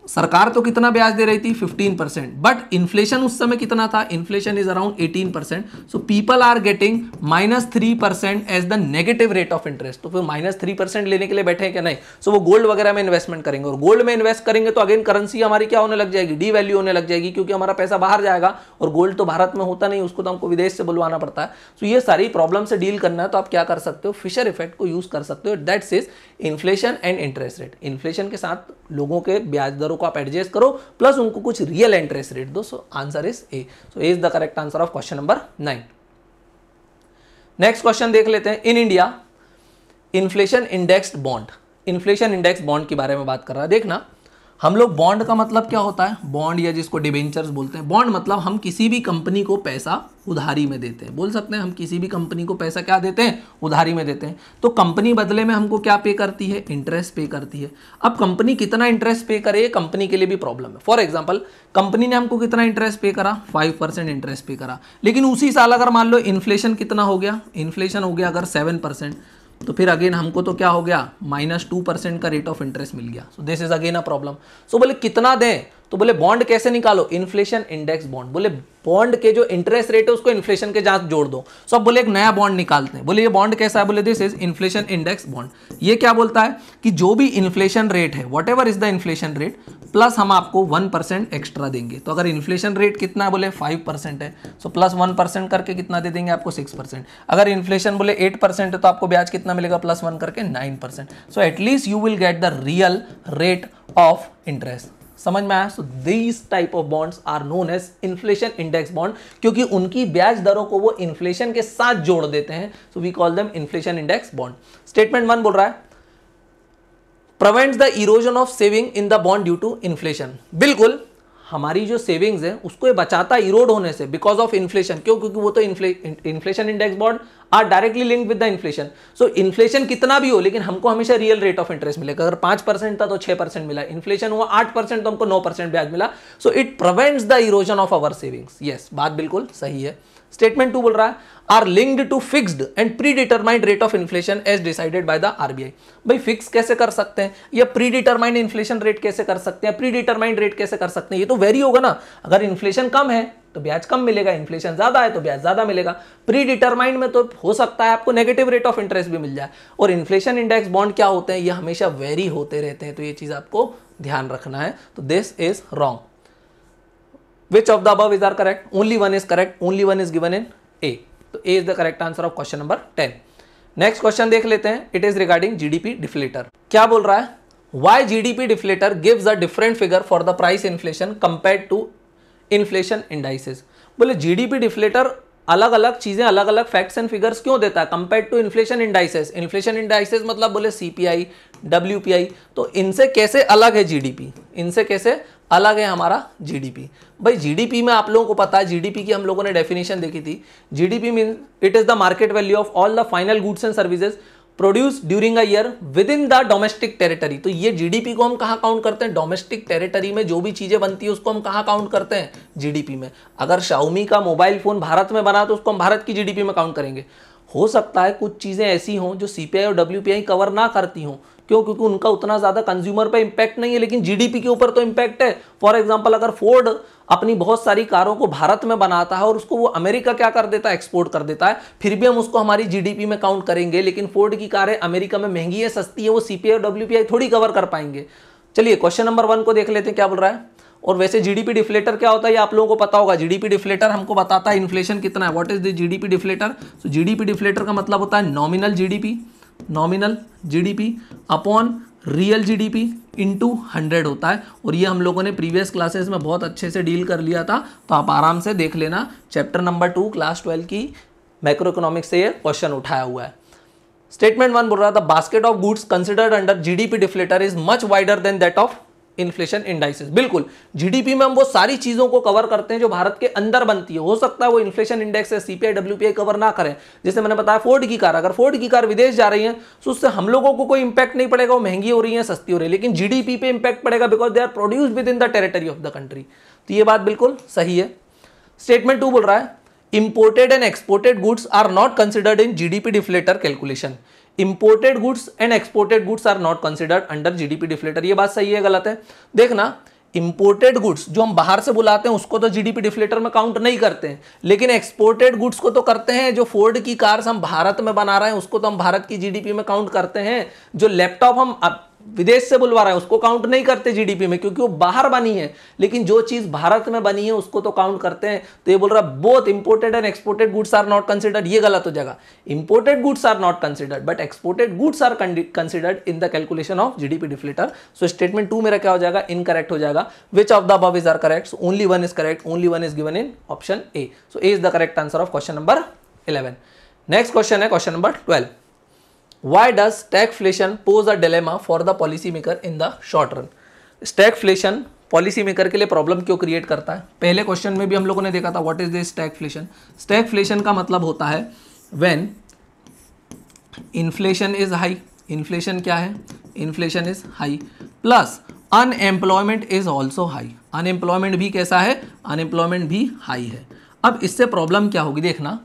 सरकार तो कितना ब्याज दे रही थी, 15%, बट इन्फ्लेशन उस समय कितना था, inflation is around 18%। So people are getting -3% as the negative rate of interest. तो फिर -3% लेने के लिए बैठे हैं क्या, नहीं। सो वो गोल्ड वगैरह में इन्वेस्टमेंट करेंगे, और गोल्ड में इन्वेस्ट करेंगे तो अगेन करेंसी हमारी क्या होने लग जाएगी, डी वैल्यू होने लग जाएगी, क्योंकि हमारा पैसा बाहर जाएगा और गोल्ड तो भारत में होता नहीं, उसको तो हमको विदेश से बुलवाना पड़ता है। सो ये सारी प्रॉब्लम से डील करना है तो आप क्या कर सकते हो, फिशर इफेक्ट को यूज कर सकते हो। That's is inflation and interest rate. Inflation के साथ लोगों के ब्याज दरों को आप एडजस्ट करो, प्लस उनको कुछ रियल इंटरेस्ट रेट दो। सो answer is a. So A is the correct answer of question number 9। Next question देख लेते हैं। In India inflation indexed bond, inflation index bond के बारे में बात कर रहा है। देखना, हम लोग बॉन्ड का मतलब क्या होता है, बॉन्ड या जिसको डिबेंचर्स बोलते हैं। बॉन्ड मतलब हम किसी भी कंपनी को पैसा उधारी में देते हैं, बोल सकते हैं हम किसी भी कंपनी को पैसा क्या देते हैं, उधारी में देते हैं। तो कंपनी बदले में हमको क्या पे करती है, इंटरेस्ट पे करती है। अब कंपनी कितना इंटरेस्ट पे करे, कंपनी के लिए भी प्रॉब्लम है। फॉर एग्जांपल कंपनी ने हमको कितना इंटरेस्ट पे करा, 5% इंटरेस्ट पे करा, लेकिन उसी साल अगर मान लो इन्फ्लेशन कितना हो गया, इन्फ्लेशन हो गया अगर 7%, तो फिर अगेन हमको तो क्या हो गया, -2% का रेट ऑफ इंटरेस्ट मिल गया। So this is again a problem. So बोले कितना दें, तो बोले बॉन्ड कैसे निकालो, इन्फ्लेशन इंडेक्स बॉन्ड। बोले बॉन्ड के जो इंटरेस्ट रेट है उसको इन्फ्लेशन के साथ जोड़ दो। सो अब बोले एक नया बॉन्ड निकालते हैं। बोले ये बॉन्ड कैसा है, बोले this is inflation index bond. ये क्या बोलता है कि जो भी इन्फ्लेशन रेट है, what ever is the inflation rate, plus हम आपको 1% एक्स्ट्रा देंगे। तो अगर इन्फ्लेशन रेट कितना है, बोले 5% है, सो प्लस 1% करके कितना दे देंगे आपको 6%। अगर इन्फ्लेशन बोले 8% है तो आपको ब्याज कितना मिलेगा, प्लस 1 करके 9%। So at least you will get the real rate of interest. समझ में आया? So these type of bonds are known as inflation index bond, क्योंकि उनकी ब्याज दरों को वो इन्फ्लेशन के साथ जोड़ देते हैं। So we call them inflation index bond. Statement 1 बोल रहा है prevents the erosion of saving in the bond due to inflation. बिल्कुल हमारी जो सेविंग्स है उसको ये बचाता है इरोड होने से बिकॉज ऑफ इन्फ्लेशन। क्यों? क्योंकि वो तो inflation index bond are directly linked with the inflation. So inflation कितना भी हो लेकिन हमको हमेशा रियल रेट ऑफ इंटरेस्ट मिलेगा। अगर 5% था तो 6% मिला, इन्फ्लेशन हुआ 8% तो हमको 9% ब्याज मिला। So it prevents the erosion of our savings. Yes, बात बिल्कुल सही है। स्टेटमेंट 2 बोल रहा है are linked to fixed and predetermined rate of inflation as decided by the RBI. भाई फिक्स कैसे कर सकते हैं या प्री डिटरमाइंड इन्फ्लेशन रेट कैसे कर सकते हैं, प्री डिटरमाइंड रेट कैसे कर सकते हैं? ये तो वेरी होगा ना। अगर इन्फ्लेशन कम है तो ब्याज कम मिलेगा, इन्फ्लेशन ज्यादा है तो ब्याज ज्यादा मिलेगा। प्री डिटरमाइंड में तो हो सकता है आपको नेगेटिव रेट ऑफ इंटरेस्ट भी मिल जाए। और इन्फ्लेशन इंडेक्स बॉन्ड क्या होते हैं, ये हमेशा वेरी होते रहते हैं, तो ये चीज आपको ध्यान रखना है। तो this is wrong. Which of the above is are correct? Only one is correct. Only one is given in A. तो A is the correct answer of question number 10. Next question देख लेते हैं. It is regarding GDP deflator. क्या बोल रहा है? Why GDP deflator gives a different figure for the price inflation compared to inflation indices? बोले GDP deflator अलग अलग चीजें, अलग अलग फैक्ट्स एंड फिगर्स क्यों देता है compare to inflation indices? Inflation indices मतलब बोले सीपीआई, डब्ल्यूपीआई, तो इनसे कैसे अलग है जीडीपी? इनसे कैसे अलग है हमारा जीडीपी? भाई जीडीपी में आप लोगों को पता है, जीडीपी की हम लोगों ने डेफिनेशन देखी थी। GDP mean it is the market value of all the final goods and services produce during a year with in the domestic territory. तो ये जीडीपी को हम कहां काउंट करते हैं? डोमेस्टिक टेरिटरी में जो भी चीजें बनती है उसको हम कहां काउंट करते हैं? जीडीपी में। अगर शाओमी का मोबाइल फोन भारत में बना तो उसको हम भारत की जीडीपी में काउंट करेंगे। हो सकता है कुछ चीजें ऐसी हों जो सीपीआई और डब्ल्यूपीआई कवर ना करती हों। क्यों? क्योंकि उनका उतना ज्यादा कंज्यूमर पे इंपैक्ट नहीं है, लेकिन जीडीपी के ऊपर तो इंपैक्ट है। फॉर एग्जांपल अगर फोर्ड अपनी बहुत सारी कारों को भारत में बनाता है और उसको वो अमेरिका क्या कर देता है? एक्सपोर्ट कर देता है, फिर भी हम उसको हमारी जीडीपी में काउंट करेंगे। लेकिन फोर्ड की कारें अमेरिका में महंगी है, सस्ती है, वो सीपीआई और डब्ल्यूपीआई थोड़ी कवर कर पाएंगे। चलिए क्वेश्चन नंबर 1 को देख लेते हैं क्या बोल रहा है। और वैसे जीडीपी डिफ्लेटर क्या होता है ये आप लोगों को पता होगा। जीडीपी डिफ्लेटर हमको बताता है इन्फ्लेशन कितना है। What is the GDP deflator? So GDP deflator का मतलब होता है nominal GDP upon real GDP into 100 होता है। और ये हम लोगों ने प्रीवियस क्लासेस में बहुत अच्छे से डील कर लिया था, तो आप आराम से देख लेना। चैप्टर नंबर 2 क्लास 12 की मैक्रो इकोनॉमिक्स से ये क्वेश्चन उठाया हुआ है। स्टेटमेंट 1 बोल रहा था basket of goods considered under GDP deflator is much wider than that of inflation indices. बिल्कुल जीडीपी में हम वो सारी चीजों को कवर करते हैं जो भारत के अंदर बनती है। हो सकता है वो इन्फ्लेशन इंडेक्स है, सीपीआई डब्ल्यूपीआई कवर ना करें। जैसे मैंने बताया फोर्ड की कार, अगर फोर्ड की कार विदेश जा रही है तो उससे हम लोगों को कोई इंपैक्ट नहीं पड़ेगा, वो महंगी हो रही है, सस्ती हो रही है, लेकिन जीडीपी पे इंपैक्ट पड़ेगा because they are produced within the territory of the country. तो ये बात बिल्कुल सही है। स्टेटमेंट 2 बोल रहा है imported and exported goods are not considered in GDP deflator calculation. Imported goods and exported goods are not considered under GDP deflator. ये बात सही है गलत है? देखना, इंपोर्टेड गुड्स जो हम बाहर से बुलाते हैं उसको तो जीडीपी डिफ्लेटर में काउंट नहीं करते हैं, लेकिन एक्सपोर्टेड गुड्स को तो करते हैं। जो फोर्ड की कार्स हम भारत में बना रहे हैं उसको तो हम भारत की जीडीपी में काउंट करते हैं। जो लैपटॉप हम विदेश से बुलवा रहे हैं उसको काउंट नहीं करते जीडीपी में, क्योंकि वो बाहर बनी है, लेकिन जो चीज भारत में बनी है उसको तो काउंट करते हैं। तो ये बोल रहा है both imported and exported goods are not considered. ये गलत हो जाएगा। Imported goods are not considered but exported goods are considered in the calculation of GDP deflator. So statement 2 मेरा क्या हो जाएगा? इनकरेक्ट हो जाएगा। Which of the above is are correct? Only one is correct, only one is given in option A. So A is the correct answer of question number 11। Next question है question number 12। Why does stagflation pose a dilemma for the policymaker in the short run? Stagflation policy maker के लिए problem क्यों create करता है? पहले question में भी हम लोगों ने देखा था what is this stagflation. Stagflation का मतलब होता है when inflation is high. Inflation क्या है? Inflation is high plus unemployment is also high. Unemployment भी कैसा है? अनएम्प्लॉयमेंट भी हाई है। अब इससे प्रॉब्लम क्या होगी देखना,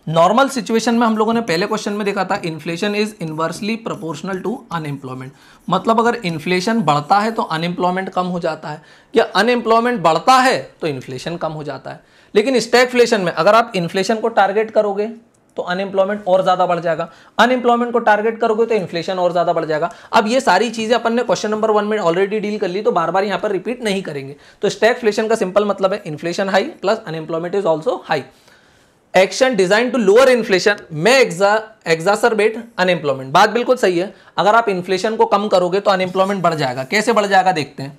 नॉर्मल सिचुएशन में हम लोगों ने पहले क्वेश्चन में देखा था inflation is inversely proportional to unemployment, मतलब अगर इन्फ्लेशन बढ़ता है तो अनएम्प्लॉयमेंट कम हो जाता है, या अनएम्प्लॉयमेंट बढ़ता है तो इन्फ्लेशन कम हो जाता है। लेकिन स्टैगफ्लेशन में अगर आप इन्फ्लेशन को टारगेट करोगे तो अनएम्प्लॉयमेंट और ज्यादा बढ़ जाएगा, अनएम्प्लॉयमेंट को टारगेट करोगे तो इन्फ्लेशन और ज्यादा बढ़ जाएगा। अब ये सारी चीजें अपन ने क्वेश्चन नंबर 1 में ऑलरेडी डील कर ली, तो बार बार यहां पर रिपीट नहीं करेंगे। तो स्टैगफ्लेशन का सिंपल मतलब है inflation high plus unemployment is also high. Action design to lower inflation may exacerbate unemployment, बात बिल्कुल सही है। अगर आप इन्फ्लेशन को कम करोगे तो अनएम्प्लॉयमेंट बढ़ जाएगा। कैसे बढ़ जाएगा देखते हैं।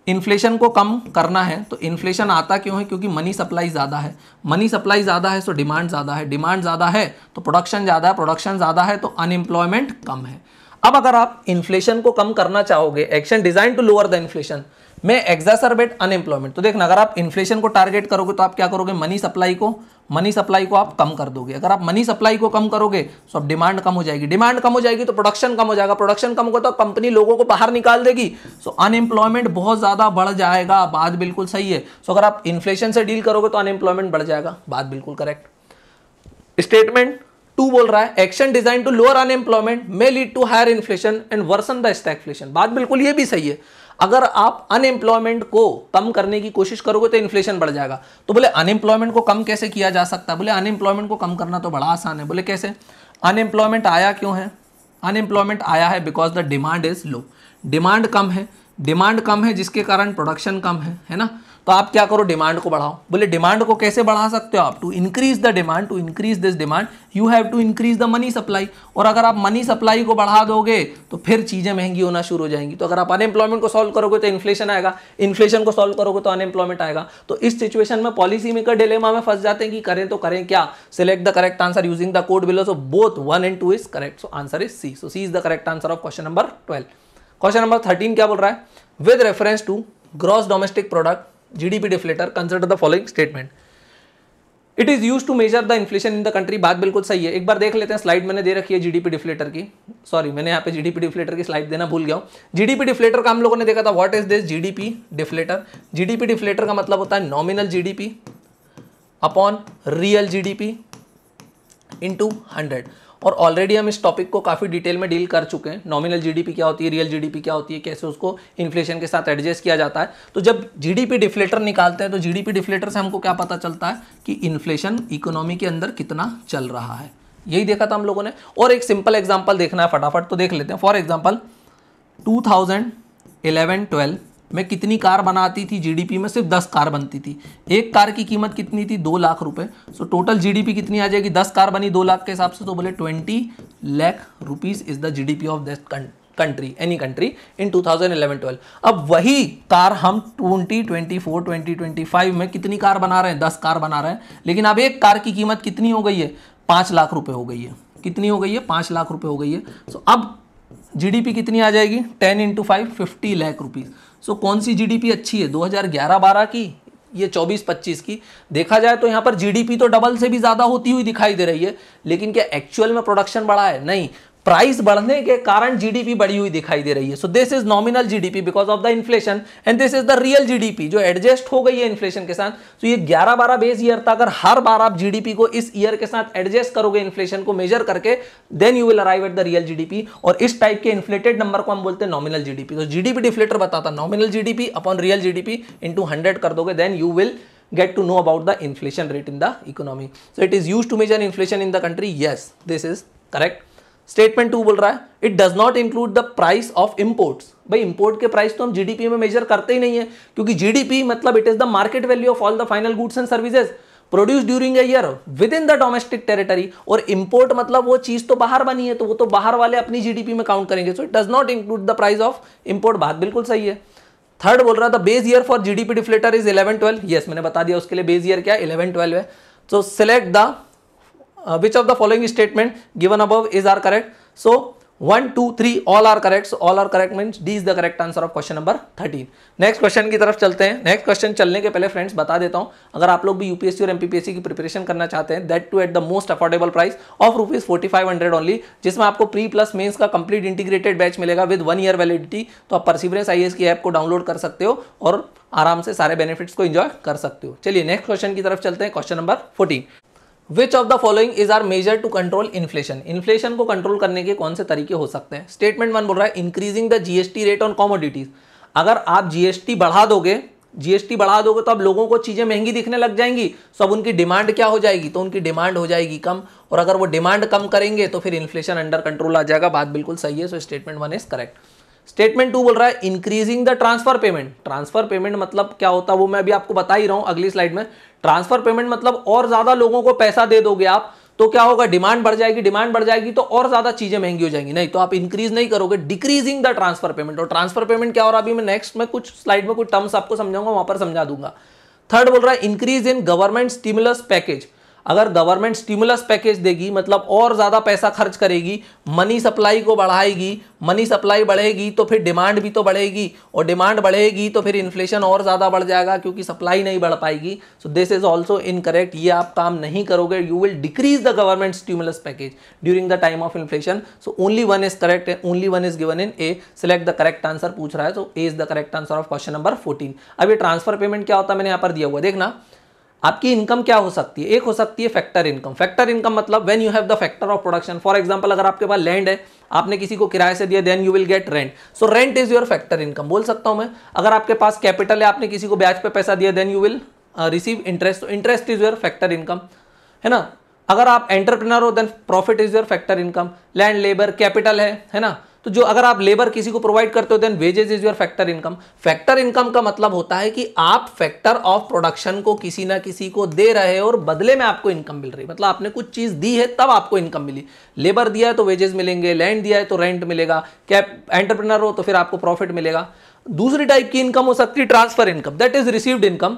इन्फ्लेशन को कम करना है तो इन्फ्लेशन आता क्यों है, क्योंकि मनी सप्लाई ज़्यादा है, मनी सप्लाई ज़्यादा है तो डिमांड ज़्यादा है, डिमांड ज़्यादा है तो प्रोडक्शन ज़्यादा है, प्रोडक्शन ज़्यादा है तो अनएम्प्लॉयमेंट कम है। अब अगर आप इन्फ्लेशन को कम करना चाहोगे, action design to lower the inflation may exacerbate unemployment, तो देखना अगर आप इन्फ्लेशन को टारगेट करोगे तो आप क्या करोगे, मनी सप्लाई को आप कम कर दोगे। अगर आप मनी सप्लाई को कम करोगे तो अब डिमांड कम हो जाएगी, डिमांड कम हो जाएगी तो प्रोडक्शन कम हो जाएगा, प्रोडक्शन कम होगा तो कंपनी लोगों को बाहर निकाल देगी, सो अनएम्प्लॉयमेंट बहुत ज्यादा बढ़ जाएगा। बात बिल्कुल सही है। सो अगर आप इन्फ्लेशन से डील करोगे तो अनएम्प्लॉयमेंट बढ़ जाएगा, बात बिल्कुल करेक्ट। स्टेटमेंट 2 बोल रहा है action design to lower unemployment may lead to higher inflation and worsen the stagflation, बात बिल्कुल ये भी सही है। अगर आप अनएम्प्लॉयमेंट को कम करने की कोशिश करोगे तो इन्फ्लेशन बढ़ जाएगा। तो बोले अनएम्प्लॉयमेंट को कम कैसे किया जा सकता है, बोले अनएम्प्लॉयमेंट को कम करना तो बड़ा आसान है। बोले कैसे, अनएम्प्लॉयमेंट आया क्यों है, अनएम्प्लॉयमेंट आया है because the demand is low, demand कम है, डिमांड कम है जिसके कारण प्रोडक्शन कम है ना। तो आप क्या करो, डिमांड को बढ़ाओ। बोले डिमांड को कैसे बढ़ा सकते हो आप, to increase the demand, to increase this demand you have to increase the money supply. और अगर आप मनी सप्लाई को बढ़ा दोगे तो फिर चीजें महंगी होना शुरू हो जाएंगी। तो अगर आप अनएम्प्लॉयमेंट को सॉल्व करोगे तो इन्फ्लेशन आएगा, इन्फ्लेशन को सॉल्व करोगे तो अनएम्प्लॉयमेंट आएगा। तो इस सिचुएशन में पॉलिसी मेकर डिलेमा में फंस जाते हैं कि करें तो करें क्या। Select the correct answer using the code below, so both 1 and 2 is correct, so answer is C. So C is the correct answer of question number 12। Question number 13 क्या बोल रहा है, with reference to gross domestic product GDP deflator consider the following statement. It is used to measure the inflation in the country, बात बिल्कुल सही है। एक बार देख लेते हैं, स्लाइड मैंने दे रखी है GDP deflator की, सॉरी मैंने यहाँ पे GDP deflator की स्लाइड देना भूल गया हूँ। GDP deflator का हम लोगों ने देखा था, what is this GDP deflator। GDP deflator का मतलब होता है nominal GDP upon real GDP into 100। और ऑलरेडी हम इस टॉपिक को काफ़ी डिटेल में डील कर चुके हैं, नॉमिनल जीडीपी क्या होती है, रियल जीडीपी क्या होती है, कैसे उसको इन्फ्लेशन के साथ एडजस्ट किया जाता है। तो जब जीडीपी डिफ्लेटर निकालते हैं तो जीडीपी डिफ्लेटर से हमको क्या पता चलता है कि इन्फ्लेशन इकोनॉमी के अंदर कितना चल रहा है, यही देखा था हम लोगों ने। और एक सिंपल एग्जाम्पल देखना है फटाफट, तो देख लेते हैं। फॉर एग्जाम्पल 2011-12 में कितनी कार बनाती थी, जीडीपी में सिर्फ 10 कार बनती थी, एक कार की कीमत कितनी थी, 2 लाख रुपए। सो टोटल जीडीपी कितनी आ जाएगी, 10 कार बनी 2 लाख के हिसाब से, तो बोले 20 lakh rupees is the GDP of this country, any country in 2011-12। अब वही कार हम 2024, 2025 में कितनी कार बना रहे हैं, 10 कार बना रहे हैं, लेकिन अब एक कार की कीमत कितनी हो गई है, 5 लाख रुपए हो गई है। कितनी हो गई है, 5 लाख रुपए हो गई है। सो अब जीडीपी कितनी आ जाएगी, 10 × 5 50 लाख रुपीज। सो कौन सी जीडीपी अच्छी है, 2011-12 की, ये 24-25 की। देखा जाए तो यहाँ पर जीडीपी तो डबल से भी ज्यादा होती हुई दिखाई दे रही है, लेकिन क्या एक्चुअल में प्रोडक्शन बढ़ा है, नहीं, प्राइस बढ़ने के कारण जीडीपी बढ़ी हुई दिखाई दे रही है। So this is nominal GDP because of the inflation and this is the real GDP जो एडजस्ट हो गई है इन्फ्लेशन के साथ। तो ये 11-12 बेस ईयर था, अगर हर बार आप जीडीपी को इस ईयर के साथ एडजस्ट करोगे इन्फ्लेशन को मेजर करके, then you will arrive at the real GDP. और इस टाइप के इन्फ्लेटेड नंबर को हम बोलते हैं नॉमिनल जीडीपी। तो जीडीपी डिफ्लेटर बताता nominal GDP upon real GDP into 100 कर दोगे, then you will get to know about the inflation rate in the economy. So it is used to measure inflation in the country. Yes, this is correct. Statement 2 बोल रहा है it does not include the price of imports. भाई import के price तो हम GDP में major करते ही नहीं है, क्योंकि जीडीपी मतलब it is the market value of all the final goods and services produce during a year with in the domestic territory. और इंपोर्ट मतलब वो चीज तो बाहर बनी है, तो वो तो बाहर वाले अपनी जीडीपी में काउंट करेंगे। So it does not include the price of import, बात बिल्कुल सही है। थर्ड बोल रहा था base year for GDP deflator is 11-12। Yes, मैंने बता दिया उसके लिए बेस ईयर क्या है, 11-12 है। सो select the which of the following statement given above is are correct. So 1, 2, 3 all are correct. So all are correct means D is the correct answer of question number 13. Next question की तरफ चलते हैं। Next question चलने के पहले friends बता देता हूं, अगर आप लोग भी यूपीएससी और एमपीपीएससी की प्रिपरेशन करना चाहते हैं, that to at the most affordable price of ₹4500 only, जिसमें आपको प्री प्लस मेंस का कंप्लीट इंटीग्रेटेड बैच मिलेगा विद 1 ईयर वैलिडिटी। तो आप परसिवरेंस आईएएस की ऐप को डाउनलोड कर सकते हो और आराम से सारे बेनिफिट्स को एंजॉय कर सकते हो। चलिए नेक्स्ट क्वेश्चन की तरफ चलते हैं, question number 14। Which of the following is are measure to control inflation, inflation को कंट्रोल करने के कौन से तरीके हो सकते हैं। स्टेटमेंट 1 बोल रहा है increasing the GST rate on commodities, अगर आप जीएसटी बढ़ा दोगे तो अब लोगों को चीजें महंगी दिखने लग जाएंगी, तो अब उनकी डिमांड क्या हो जाएगी, तो उनकी डिमांड हो जाएगी कम, और अगर वो डिमांड कम करेंगे तो फिर इन्फ्लेशन अंडर कंट्रोल आ जाएगा। बात बिल्कुल सही है, so statement 1 is correct. Statement 2 बोल रहा है increasing the transfer payment, transfer payment मतलब क्या होता है वो मैं अभी आपको बता ही रहा हूं अगली स्लाइड में। ट्रांसफर पेमेंट मतलब और ज्यादा लोगों को पैसा दे दोगे आप तो क्या होगा, डिमांड बढ़ जाएगी, डिमांड बढ़ जाएगी तो और ज्यादा चीजें महंगी हो जाएंगी, नहीं तो आप इंक्रीज नहीं करोगे, डिक्रीजिंग द ट्रांसफर पेमेंट। और ट्रांसफर पेमेंट क्या हो रहा है अभी मैं नेक्स्ट में कुछ स्लाइड में कुछ टर्म्स आपको समझाऊंगा, वहां पर समझा दूंगा। थर्ड बोल रहा है increase in government stimulus package, अगर गवर्नमेंट स्टिमुलस पैकेज देगी मतलब और ज्यादा पैसा खर्च करेगी, मनी सप्लाई को बढ़ाएगी, मनी सप्लाई बढ़ेगी तो फिर डिमांड भी तो बढ़ेगी, और डिमांड बढ़ेगी तो फिर इन्फ्लेशन और ज्यादा बढ़ जाएगा क्योंकि सप्लाई नहीं बढ़ पाएगी। So this is also incorrect, ये आप काम नहीं करोगे, you will decrease the government stimulus package during the time of inflation. So only one is correct and only one is given in A. Select the correct answer पूछ रहा है, तो A is the correct answer of question number 14। अब ये transfer payment क्या होता है मैंने यहाँ पर दिया हुआ, देखना आपकी इनकम क्या हो सकती है, एक हो सकती है फैक्टर इनकम। फैक्टर इनकम मतलब when you have the factor of production, for example अगर आपके पास लैंड है, आपने किसी को किराए से दिया, then you will get rent, so rent is your factor income बोल सकता हूं मैं। अगर आपके पास कैपिटल है, आपने किसी को ब्याज पे पैसा दिया, then you will receive interest, तो interest is your factor income, है ना। अगर आप एंटरप्रेन्योर हो then profit is your factor income. Land, labour, capital है ना, तो जो अगर आप लेबर किसी को प्रोवाइड करते हो then wages is your factor income. Factor income का मतलब होता है कि आप फैक्टर ऑफ प्रोडक्शन को किसी ना किसी को दे रहे हो और बदले में आपको इनकम मिल रही है, मतलब आपने कुछ चीज दी है तब आपको इनकम मिली। लेबर दिया है तो वेजेस मिलेंगे, लैंड दिया है तो रेंट मिलेगा, एंटरप्रेन्योर हो तो फिर आपको प्रॉफिट मिलेगा। दूसरी टाइप की इनकम हो सकती है transfer income, that is received income.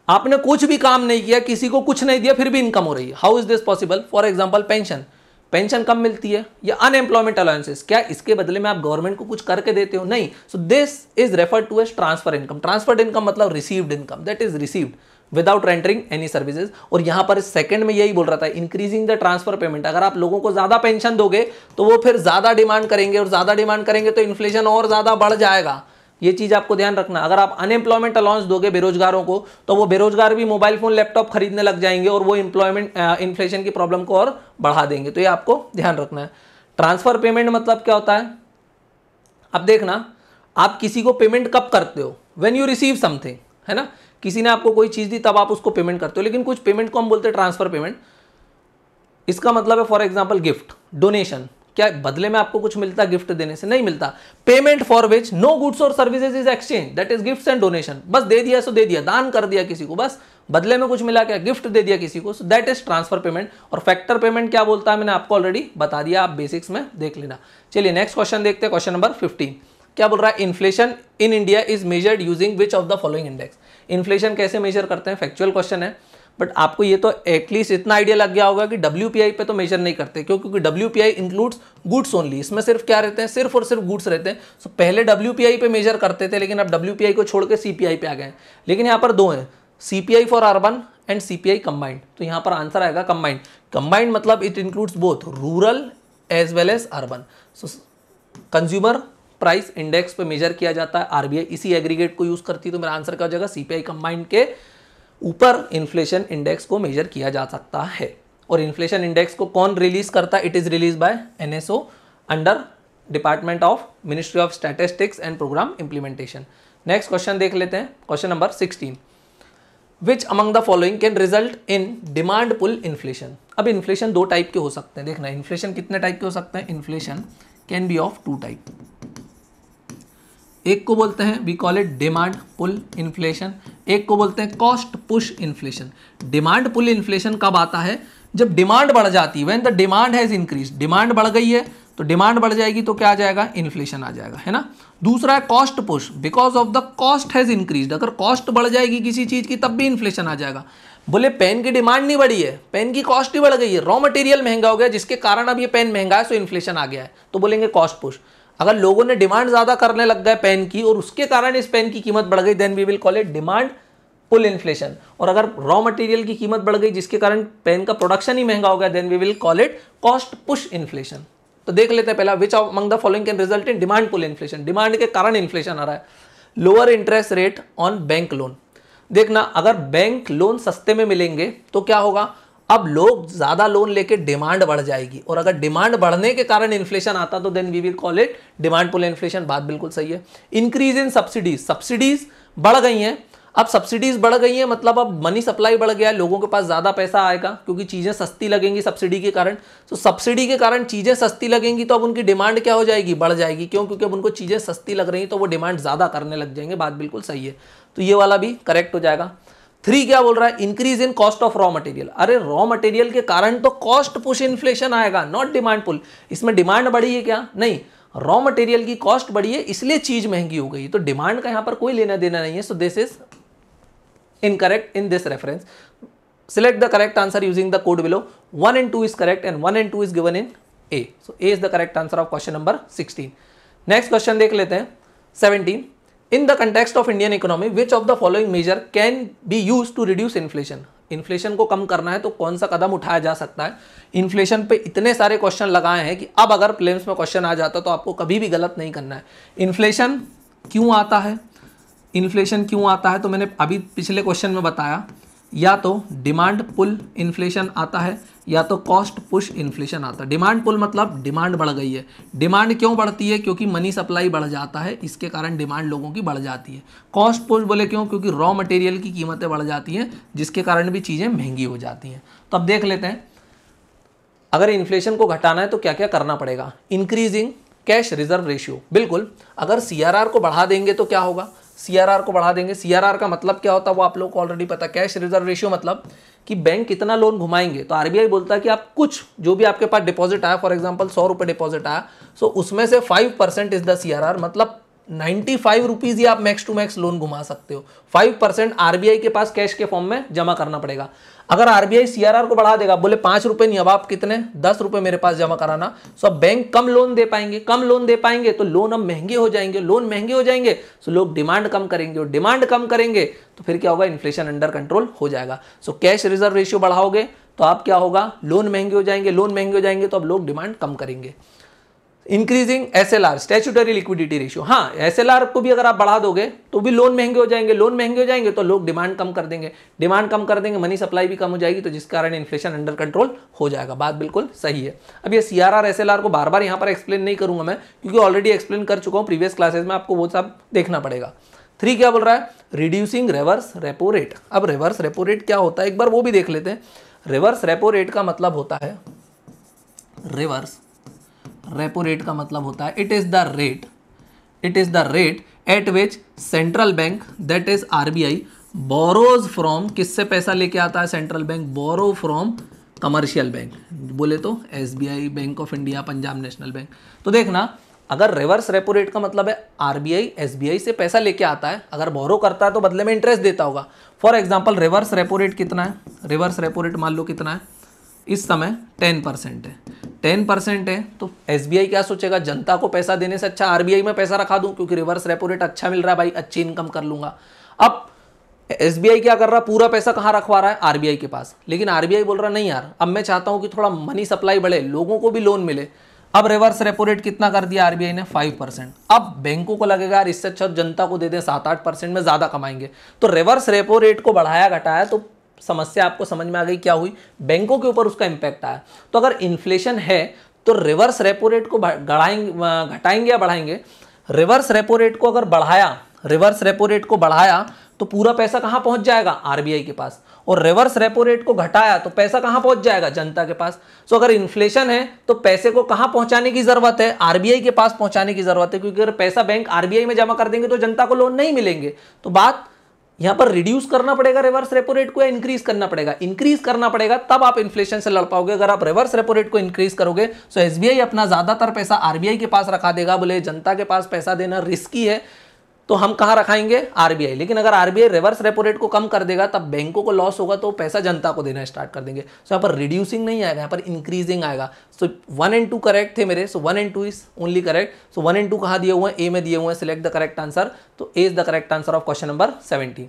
आपने कुछ भी काम नहीं किया, किसी को कुछ नहीं दिया, फिर भी इनकम हो रही है। How is this possible, for example pension, pension कब मिलती है, या अनएम्प्लॉयमेंट अलाउंसेस, क्या इसके बदले में आप गवर्नमेंट को कुछ करके देते हो, नहीं। So this is referred to as transfer income. Transferred income मतलब received income, that is received without rendering any services. और यहां पर सेकंड में यही बोल रहा था इंक्रीजिंग द ट्रांसफर पेमेंट, अगर आप लोगों को ज्यादा पेंशन दोगे तो वो फिर ज्यादा डिमांड करेंगे, और ज्यादा डिमांड करेंगे तो इन्फ्लेशन और ज्यादा बढ़ जाएगा। ये चीज आपको ध्यान रखना, अगर आप अनएम्प्लॉयमेंट अलाउंस दोगे बेरोजगारों को तो वो बेरोजगार भी मोबाइल फोन लैपटॉप खरीदने लग जाएंगे और वो इन्फ्लेशन की प्रॉब्लम को और बढ़ा देंगे, तो ये आपको ध्यान रखना है। ट्रांसफर पेमेंट मतलब क्या होता है, अब देखना आप किसी को पेमेंट कब करते हो, व्हेन यू रिसीव समथिंग, है ना, किसी ने आपको कोई चीज दी तब आप उसको पेमेंट करते हो, लेकिन कुछ पेमेंट को हम बोलते हैं ट्रांसफर पेमेंट। इसका मतलब है फॉर एग्जाम्पल गिफ्ट, डोनेशन, क्या बदले में आपको कुछ मिलता है गिफ्ट देने से, नहीं मिलता। Payment for which no goods और services is exchange, that is gifts and donation, बस दे दिया सो दे दिया, दान कर दिया किसी को, बस बदले में कुछ मिला क्या, गिफ्ट दे दिया किसी को, so that is transfer payment. और फैक्टर पेमेंट क्या बोलता है मैंने आपको ऑलरेडी बता दिया, आप बेसिक्स में देख लेना। चलिए नेक्स्ट क्वेश्चन देखते हैं, क्वेश्चन नंबर 15 क्या बोल रहा है, inflation in India is measured using which of the following index. Inflation कैसे मेजर करते हैं, फैक्चुअल क्वेश्चन है, बट आपको ये तो एटलीस्ट इतना आइडिया लग गया होगा कि WPI पे तो मेजर नहीं करते, क्योंकि WPI इंक्लूड्स गुड्स ओनली, इसमें सिर्फ क्या रहते हैं, सिर्फ और सिर्फ गुड्स रहते हैं। सो पहले WPI पे मेजर करते थे, लेकिन अब WPI को छोड़ के CPI पे आ गए, लेकिन यहाँ पर दो हैं, CPI for urban and CPI combined, तो यहाँ पर आंसर आएगा कंबाइंड। कंबाइंड मतलब it includes both rural as well as urban. So consumer price index पे मेजर किया जाता है, RBI इसी एग्रीगेट को यूज करती है, तो मेरा आंसर क्या हो जाएगा, CPI कंबाइंड के ऊपर इन्फ्लेशन इंडेक्स को मेजर किया जा सकता है। और इन्फ्लेशन इंडेक्स को कौन रिलीज करता है, it is release by NSO under department of ministry of statistics and programme implementation. Next question देख लेते हैं, question number 16 which among the following can result in demand pull inflation. अब inflation दो type के हो सकते हैं, देखना इन्फ्लेशन कितने टाइप के हो सकते हैं, inflation can be of two type. एक को बोलते हैं we call it demand pull inflation, एक को बोलते हैं cost push inflation. Demand pull inflation कब आता है, जब डिमांड बढ़ जाती है, when the demand has increase, demand बढ़ गई है तो डिमांड बढ़ जाएगी तो क्या आ जाएगा, इन्फ्लेशन आ जाएगा, है ना। दूसरा है cost push, because of the cost has increase, अगर कॉस्ट बढ़ जाएगी किसी चीज की तब भी इन्फ्लेशन आ जाएगा। बोले पेन की डिमांड नहीं बढ़ी है, पेन की कॉस्ट ही बढ़ गई है, रॉ मटेरियल महंगा हो गया जिसके कारण अब ये पेन महंगा है, सो इन्फ्लेशन आ गया है, तो बोलेंगे कॉस्ट पुश। अगर लोगों ने डिमांड ज्यादा करने लग गए पेन की और उसके कारण इस पेन की कीमत बढ़ गई, then we will call it demand pull inflation. और अगर रॉ मटेरियल की कीमत बढ़ गई जिसके कारण पेन का प्रोडक्शन ही महंगा हो गया, then we will call it cost push inflation. तो देख लेते हैं पहला, which among the following can result in demand pull inflation, demand के कारण इन्फ्लेशन आ रहा है। Lower interest rate on bank loan, देखना अगर बैंक लोन सस्ते में मिलेंगे तो क्या होगा, अब लोग ज्यादा लोन लेके डिमांड बढ़ जाएगी, और अगर डिमांड बढ़ने के कारण इन्फ्लेशन आता तो then we will call it demand pull inflation. बात बिल्कुल सही है। इंक्रीज इन सब्सिडीज, सब्सिडीज बढ़ गई हैं। अब सब्सिडीज बढ़ गई है मतलब अब मनी सप्लाई बढ़ गया है, लोगों के पास ज्यादा पैसा आएगा क्योंकि चीजें सस्ती लगेंगी सब्सिडी के कारण। तो सब्सिडी के कारण चीजें सस्ती लगेंगी तो अब उनकी डिमांड क्या हो जाएगी, बढ़ जाएगी। क्यों? क्योंकि अब उनको चीजें सस्ती लग रही हैं तो वो डिमांड ज्यादा करने लग जाएंगे। बात बिल्कुल सही है, तो ये वाला भी करेक्ट हो जाएगा। 3 क्या बोल रहा है, increase in cost of raw material. अरे रॉ मटेरियल के कारण तो कॉस्ट पुश इन्फ्लेशन आएगा, नॉट डिमांड पुल। इसमें डिमांड बढ़ी है क्या? नहीं, रॉ मटेरियल की कॉस्ट बढ़ी है इसलिए चीज महंगी हो गई, तो डिमांड का यहां पर कोई लेना देना नहीं है। So this is incorrect in this reference. Select the correct answer using the code below. 1 and 2 is correct and 1 and 2 is given in A. So A is the correct answer of question number 16. Next question देख लेते हैं 17. In the context of Indian economy, which of the following measure can be used to reduce inflation? Inflation को कम करना है तो कौन सा कदम उठाया जा सकता है? इन्फ्लेशन पे इतने सारे क्वेश्चन लगाए हैं कि अब अगर प्रीलिम्स में क्वेश्चन आ जाता तो आपको कभी भी गलत नहीं करना है। इन्फ्लेशन क्यों आता है? इन्फ्लेशन क्यों आता है तो मैंने अभी पिछले क्वेश्चन में बताया, या तो डिमांड पुल इन्फ्लेशन आता है या तो कॉस्ट पुश इन्फ्लेशन आता है। डिमांड पुल मतलब डिमांड बढ़ गई है। डिमांड क्यों बढ़ती है? क्योंकि मनी सप्लाई बढ़ जाता है, इसके कारण डिमांड लोगों की बढ़ जाती है। कॉस्ट पुश बोले क्यों? क्योंकि रॉ मटेरियल की कीमतें बढ़ जाती हैं जिसके कारण भी चीज़ें महंगी हो जाती हैं। तो अब देख लेते हैं अगर इन्फ्लेशन को घटाना है तो क्या क्या करना पड़ेगा। इंक्रीजिंग कैश रिजर्व रेशियो, बिल्कुल। अगर CRR को बढ़ा देंगे तो क्या होगा? CRR को बढ़ा देंगे। CRR का मतलब क्या होता है वो आप लोग को ऑलरेडी पता है। कैश रिजर्व रेशियो मतलब कि बैंक कितना लोन घुमाएंगे, तो RBI बोलता है कि आप कुछ जो भी आपके पास डिपॉजिट आया, फॉर एग्जांपल 100 रुपये डिपॉजिट आया, सो उसमें से 5% इज द CRR, मतलब 95 रुपीज ही आप मैक्स टू मैक्स लोन घुमा सकते हो। 5% RBI के पास कैश के फॉर्म में जमा करना पड़ेगा। अगर RBI CRR को बढ़ा देगा, बोले 5 रुपए नहीं, अब आप कितने 10 रुपए मेरे पास जमा कराना, सो अब बैंक कम लोन दे पाएंगे। कम लोन दे पाएंगे तो लोन अब महंगे हो जाएंगे। लोन महंगे हो जाएंगे तो लोग डिमांड कम करेंगे, और डिमांड कम करेंगे तो फिर क्या होगा, इन्फ्लेशन अंडर कंट्रोल हो जाएगा। सो कैश रिजर्व रेशियो बढ़ाओगे तो आप क्या होगा, लोन महंगे हो जाएंगे। लोन महंगे हो जाएंगे तो अब लोग डिमांड कम करेंगे। Increasing SLR statutory liquidity ratio, हाँ SLR को भी अगर आप बढ़ा दोगे तो भी लोन महंगे हो जाएंगे। लोन महंगे हो जाएंगे तो लोग डिमांड कम कर देंगे। डिमांड कम कर देंगे, मनी सप्लाई भी कम हो जाएगी, तो जिस कारण इन्फ्लेशन अंडर कंट्रोल हो जाएगा। बात बिल्कुल सही है। अब ये CRR SLR को बार बार यहाँ पर एक्सप्लेन नहीं करूंगा मैं, क्योंकि ऑलरेडी एक्सप्लेन कर चुका हूँ प्रीवियस क्लासेस में, आपको वो सब देखना पड़ेगा। 3 क्या बोल रहा है, रिड्यूसिंग रिवर्स रेपो रेट। अब रिवर्स रेपो रेट क्या होता है एक बार वो भी देख लेते हैं। रिवर्स रेपो रेट का मतलब होता है, रिवर्स रेपो रेट का मतलब होता है it is the rate at which central bank that is RBI borrows from, किससे पैसा लेके आता है central bank, borrow from commercial bank, बोले तो SBI, Bank of India, Punjab National Bank. तो देखना, अगर रिवर्स रेपो रेट का मतलब है RBI SBI से पैसा लेके आता है, अगर बोरो करता है तो बदले में इंटरेस्ट देता होगा। For example reverse repo rate कितना है, रिवर्स रेपो रेट मान लो कितना है इस समय 10% है। 10% है तो SBI क्या सोचेगा, जनता को पैसा देने से अच्छा RBI में पैसा रखा दूं, क्योंकि रिवर्स रेपो रेट अच्छा मिल रहा है भाई, अच्छी इनकम कर लूंगा। अब SBI क्या कर रहा है, पूरा पैसा कहाँ रखवा रहा है, RBI के पास। लेकिन RBI बोल रहा नहीं यार, अब मैं चाहता हूं कि थोड़ा मनी सप्लाई बढ़े, लोगों को भी लोन मिले। अब रिवर्स रेपो रेट कितना कर दिया RBI ने, 5%। अब बैंकों को लगेगा यार इससे अच्छा जनता को दे दें, 7-8% में ज्यादा कमाएंगे। तो रिवर्स रेपो रेट को बढ़ाया घटाया तो समस्या आपको समझ में आ गई क्या हुई, बैंकों के ऊपर उसका इंपैक्ट आया। तो अगर इन्फ्लेशन है तो रिवर्स रेपो रेट को घटाएंगे या बढ़ाएंगे। रिवर्स रेपो रेट को अगर बढ़ाया, रिवर्स रेपो रेट को बढ़ाया तो पूरा पैसा कहां पहुंच जाएगा, RBI के पास, और रिवर्स रेपो रेट को घटाया तो पैसा कहां पहुंच जाएगा, जनता के पास। तो अगर इन्फ्लेशन है तो पैसे को कहां पहुंचाने की जरूरत है, RBI के पास पहुंचाने की जरूरत है, क्योंकि अगर पैसा बैंक RBI में जमा कर देंगे तो जनता को लोन नहीं मिलेंगे। तो बात यहां पर रिड्यूस करना पड़ेगा रिवर्स रेपो रेट को या इंक्रीज करना पड़ेगा, इंक्रीज करना पड़ेगा, तब आप इन्फ्लेशन से लड़ पाओगे। अगर आप रिवर्स रेपो रेट को इंक्रीज करोगे तो SBI अपना ज्यादातर पैसा RBI के पास रखा देगा, बोले जनता के पास पैसा देना रिस्की है तो हम कहां रखाएंगे, RBI। लेकिन अगर RBI रिवर्स रेपो रेट को कम कर देगा तब बैंकों को लॉस होगा तो पैसा जनता को देना स्टार्ट कर देंगे। सो यहाँ पर रिड्यूसिंग नहीं आएगा, यहाँ पर इंक्रीजिंग आएगा। सो 1 and 2 करेक्ट थे मेरे, सो 1 and 2 is only correct. So 1 and 2 कहाँ दिए हुए हैं, A में दिए हुए हैं। सिलेक्ट द करेक्ट आंसर, तो A is the correct answer of question number 17।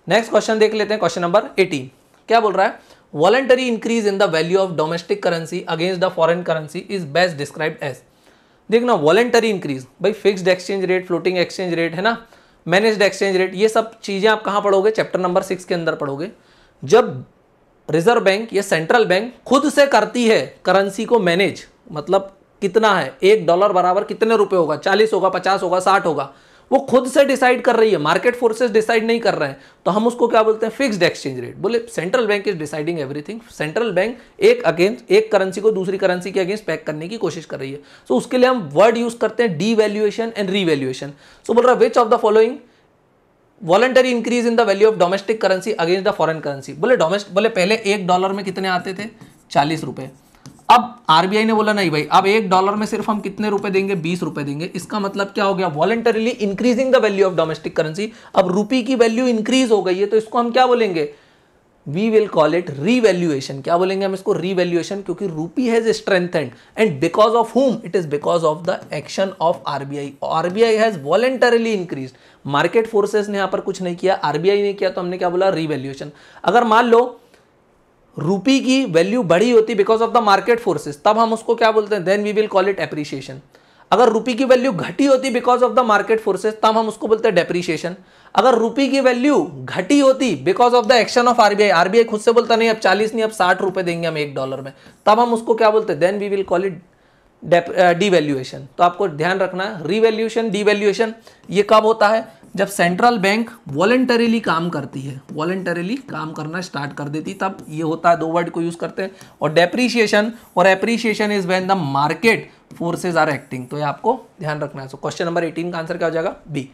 Next question देख लेते हैं, क्वेश्चन नंबर 18 क्या बोल रहा है, voluntary increase in the value of domestic currency against the foreign currency is best described as. देखना voluntary increase, भाई fixed exchange rate, floating exchange rate है ना, मैनेज्ड एक्सचेंज रेट, ये सब चीजें आप कहां पढ़ोगे, चैप्टर नंबर 6 के अंदर पढ़ोगे। जब रिजर्व बैंक या सेंट्रल बैंक खुद से करती है करेंसी को मैनेज, मतलब कितना है, $1 बराबर कितने रुपए होगा, 40 होगा, 50 होगा, 60 होगा, वो खुद से डिसाइड कर रही है, मार्केट फोर्सेस डिसाइड नहीं कर रहे हैं, तो हम उसको क्या बोलते हैं, फिक्स्ड एक्सचेंज रेट। बोले central bank is deciding everything, central bank एक करेंसी को दूसरी करेंसी के अगेंस्ट पैक करने की कोशिश कर रही है। सो उसके लिए हम वर्ड यूज करते हैं डीवैल्यूएशन एंड रीवैल्यूएशन। सो बोल रहा है which of the following voluntary increase in the value of domestic currency against the foreign currency. बोले पहले $1 में कितने आते थे, 40 रुपए। अब आरबीआई ने बोला नहीं भाई, अब $1 में सिर्फ हम कितने रुपए देंगे, 20 रुपए देंगे। इसका मतलब क्या हो गया, voluntarily increasing the value of domestic currency. अब रुपी की वैल्यू इंक्रीज हो गई है, तो इसको हम क्या बोलेंगे, we will call it revaluation. क्या बोलेंगे हम इसको, रीवैल्यूएशन, क्योंकि rupee has strengthened and because of hmm, it is because of the action of RBI. RBI has voluntarily increase, market forces ने यहां पर कुछ नहीं किया, आरबीआई ने किया, तो हमने क्या बोला, रीवैल्यूएशन। अगर मान लो रूपी की वैल्यू बढ़ी होती because of the market forces, तब हम उसको क्या बोलते हैं, then we will call it appreciation. अगर रूपी की वैल्यू घटी होती because of the market forces, तब हम उसको बोलते हैं डेप्रिसिएशन। अगर रूपी की वैल्यू घटी होती because of the action of RBI, RBI खुद से बोलता नहीं अब 40 नहीं अब 60 रुपए देंगे हम $1 में, तब हम उसको क्या बोलते हैं, then we will call it devaluation. तो आपको ध्यान रखना है, रीवैल्यूएशन, डीवैल्यूएशन ये कब होता है, जब सेंट्रल बैंक वॉलंटरीली काम करती है, वॉलंटरीली काम करना स्टार्ट कर देती, तब ये होता है। दो वर्ड को यूज करते हैं। और डेप्रिसिएशन और appreciation is when the market forces are acting. तो ये आपको ध्यान रखना है। सो क्वेश्चन नंबर 18 का आंसर क्या हो जाएगा, बी।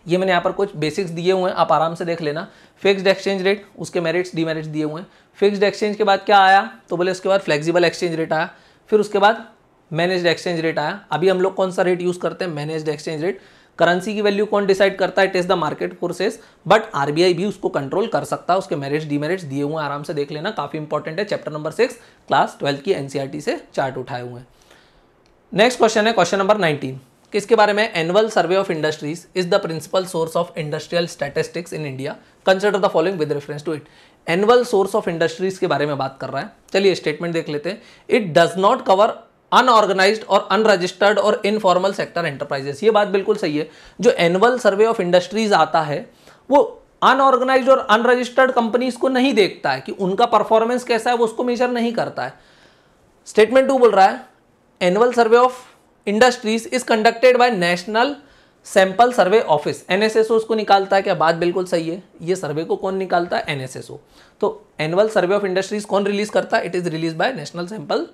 ये मैंने यहाँ पर कुछ बेसिक्स दिए हुए हैं, आप आराम से देख लेना। फिक्स्ड एक्सचेंज रेट, उसके मेरिट्स डीमेरिट्स दिए हुए हैं। फिक्स्ड एक्सचेंज के बाद क्या आया, तो बोले उसके बाद फ्लेक्सिबल एक्सचेंज रेट आया, फिर उसके बाद मैनेज्ड एक्सचेंज रेट आया। अभी हम लोग कौन सा रेट यूज करते हैं, मैनेज्ड एक्सचेंज रेट। करेंसी की वैल्यू कौन डिसाइड करता है, it is the market forces, but RBI भी उसको कंट्रोल कर सकता है। उसके मेरिट्स डीमेरिट्स दिए हुए हैं, आराम से देख लेना, काफी इंपॉर्टेंट है। चैप्टर नंबर 6 क्लास 12 की एनसीईआरटी से चार्ट उठाए हुए हैं। नेक्स्ट क्वेश्चन है क्वेश्चन नंबर 19, किसके बारे में, annual survey of industries is the principal source of industrial statistics in India, consider the following with reference to it. Annual source of industries के बारे में बात कर रहा है। चलिए स्टेटमेंट देख लेते हैं। It does not cover unorganised और अनरजिस्टर्ड और इनफॉर्मल सेक्टर एंटरप्राइजेस। ये बात बिल्कुल सही है। जो एनुअल सर्वे ऑफ इंडस्ट्रीज आता है वो अनऑर्गेनाइज्ड और अनरजिस्टर्ड कंपनीज को नहीं देखता है कि उनका परफॉर्मेंस कैसा है, वो उसको मेजर नहीं करता है। स्टेटमेंट 2 बोल रहा है, annual survey of industries is conducted by national sample survey office, NSSO उसको निकालता है। क्या बात बिल्कुल सही है। ये सर्वे को कौन निकालता है, एनएसएसओ। तो एनुअल सर्वे ऑफ इंडस्ट्रीज कौन रिलीज करता है, it is release bye national sample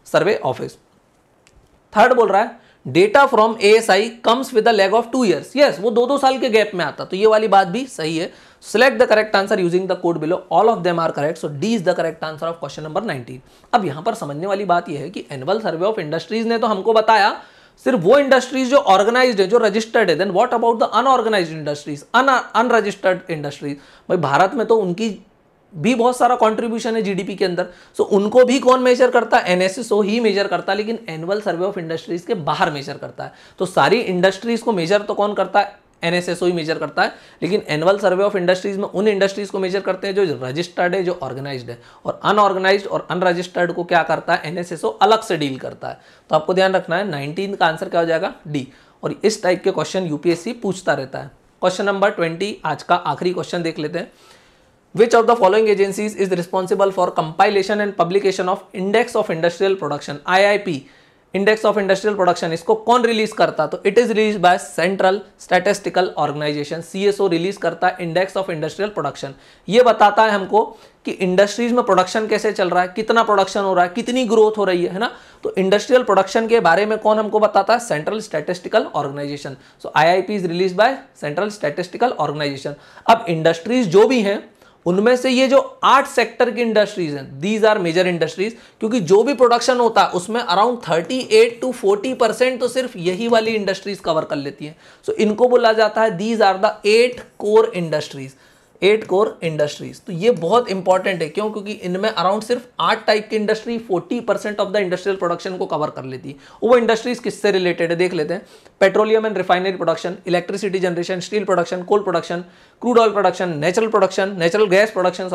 survey office. Third बोल रहा है, data from ASI comes with a lag of 2 years। Yes, वो 2-2 साल के गैप में आता, तो ये वाली बात भी सही है। Select the correct answer using the code below, all of them are correct, so D is the correct answer of question number 19। अब यहां पर समझने वाली बात यह है कि एनुअल सर्वे ऑफ इंडस्ट्रीज ने तो हमको बताया सिर्फ वो इंडस्ट्रीज जो ऑर्गेनाइज्ड है, जो रजिस्टर्ड है। Then what about the unorganised industries, unregistered industries. भाई भारत में तो उनकी भी बहुत सारा कंट्रीब्यूशन है जीडीपी के अंदर, सो उनको भी कौन मेजर करता है, एनएसएसओ ही मेजर करता है, लेकिन एनुअल सर्वे ऑफ इंडस्ट्रीज के बाहर मेजर करता है। तो सारी इंडस्ट्रीज को मेजर तो कौन करता है, एनएसएसओ ही मेजर करता है, लेकिन एनुअल सर्वे ऑफ इंडस्ट्रीज में उन इंडस्ट्रीज को मेजर करते हैं जो रजिस्टर्ड है, जो ऑर्गेनाइज्ड है, और अनऑर्गेनाइज्ड और अनरजिस्टर्ड को क्या करता है, एनएसएसओ अलग से डील करता है। तो आपको ध्यान रखना है, 19 का आंसर क्या हो जाएगा, डी। और इस टाइप के क्वेश्चन यूपीएससी पूछता रहता है। क्वेश्चन नंबर 20, आज का आखिरी क्वेश्चन देख लेते हैं। Which of the following agencies is responsible for compilation and publication of Index of Industrial Production, IIP, Index of Industrial Production, इसको कौन रिलीज करता, तो it is release by central statistical organisation, CSO release करता है index of industrial production. ये बताता है हमको कि इंडस्ट्रीज में प्रोडक्शन कैसे चल रहा है, कितना प्रोडक्शन हो रहा है, कितनी ग्रोथ हो रही है ना। तो इंडस्ट्रियल प्रोडक्शन के बारे में कौन हमको बताता है, central statistical organisation. So IIP is release by central statistical organisation. अब इंडस्ट्रीज जो भी हैं उनमें से ये जो 8 सेक्टर की इंडस्ट्रीज हैं, दीज आर मेजर इंडस्ट्रीज, क्योंकि जो भी प्रोडक्शन होता है उसमें अराउंड 38 to 40% तो सिर्फ यही वाली इंडस्ट्रीज कवर कर लेती हैं। सो इनको बोला जाता है these are the 8 core industries, 8 core industries. तो ये बहुत इंपॉर्टेंट है, क्यों, क्योंकि इनमें अराउंड सिर्फ 8 टाइप की industry 40% of the industrial production को कवर कर लेती है। वो इंडस्ट्रीज किससे रिलेटेड है देख लेते हैं। Petroleum and refinery production, electricity generation, steel production, coal production, crude oil production, natural gas production,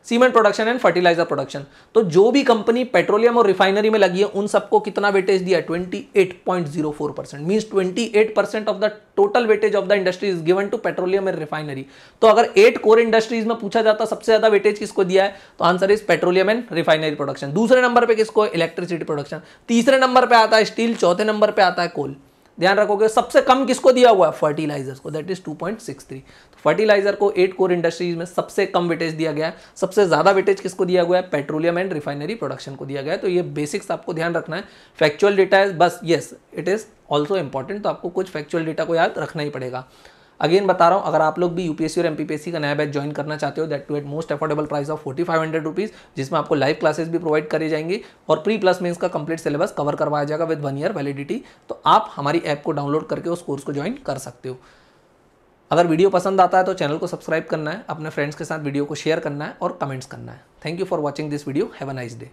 cement production and fertiliser production. तो जो भी कंपनी पेट्रोलियम और रिफाइनरी में लगी है उन सबको कितना वेटेज दिया, 28.04%, means 28% of the total weightage of the industry is given to petroleum and refinery. तो अगर 8 कोर इंडस्ट्रीज में पूछा जाता सबसे ज्यादा वेटेज किसको दिया है, तो answer is petroleum and refinery production. दूसरे नंबर पे किसको, इलेक्ट्रिसिटी प्रोडक्शन। तीसरे नंबर पे आता है स्टील, चौथे नंबर पे आता है कोल। ध्यान रखोगे सबसे कम किसको दिया हुआ है, फर्टिलाइजर्स को, दैट इज 2.63। तो फर्टिलाइजर को 8 कोर इंडस्ट्रीज में सबसे कम वेटेज दिया गया है। सबसे ज्यादा वेटेज किसको दिया गया है, पेट्रोलियम एंड रिफाइनरी प्रोडक्शन को दिया गया है। तो ये बेसिक्स आपको ध्यान रखना है। फैक्चुअल डेटा है बस, yes it is also important, तो आपको कुछ फैक्चुअल डेटा को याद रखना ही पड़ेगा। अगेन बता रहा हूं, अगर आप लोग भी यूपीएससी और एमपीपीएससी का नया बैच ज्वाइन करना चाहते हो, that to at most affordable price of 4500 rupees, जिसमें आपको लाइव क्लासेस भी प्रोवाइड करी जाएंगी और प्री प्लस मेंस का कंप्लीट सिलेबस कवर करवाया जाएगा विद 1 ईयर वैलिडिटी। तो आप हमारी ऐप को डाउनलोड करके उस कोर्स को ज्वाइन कर सकते हो। अगर वीडियो पसंद आता है तो चैनल को सब्सक्राइब करना है, अपने फ्रेंड्स के साथ वीडियो को शेयर करना है और कमेंट्स करना है। Thank you for watching this video, have a nice day.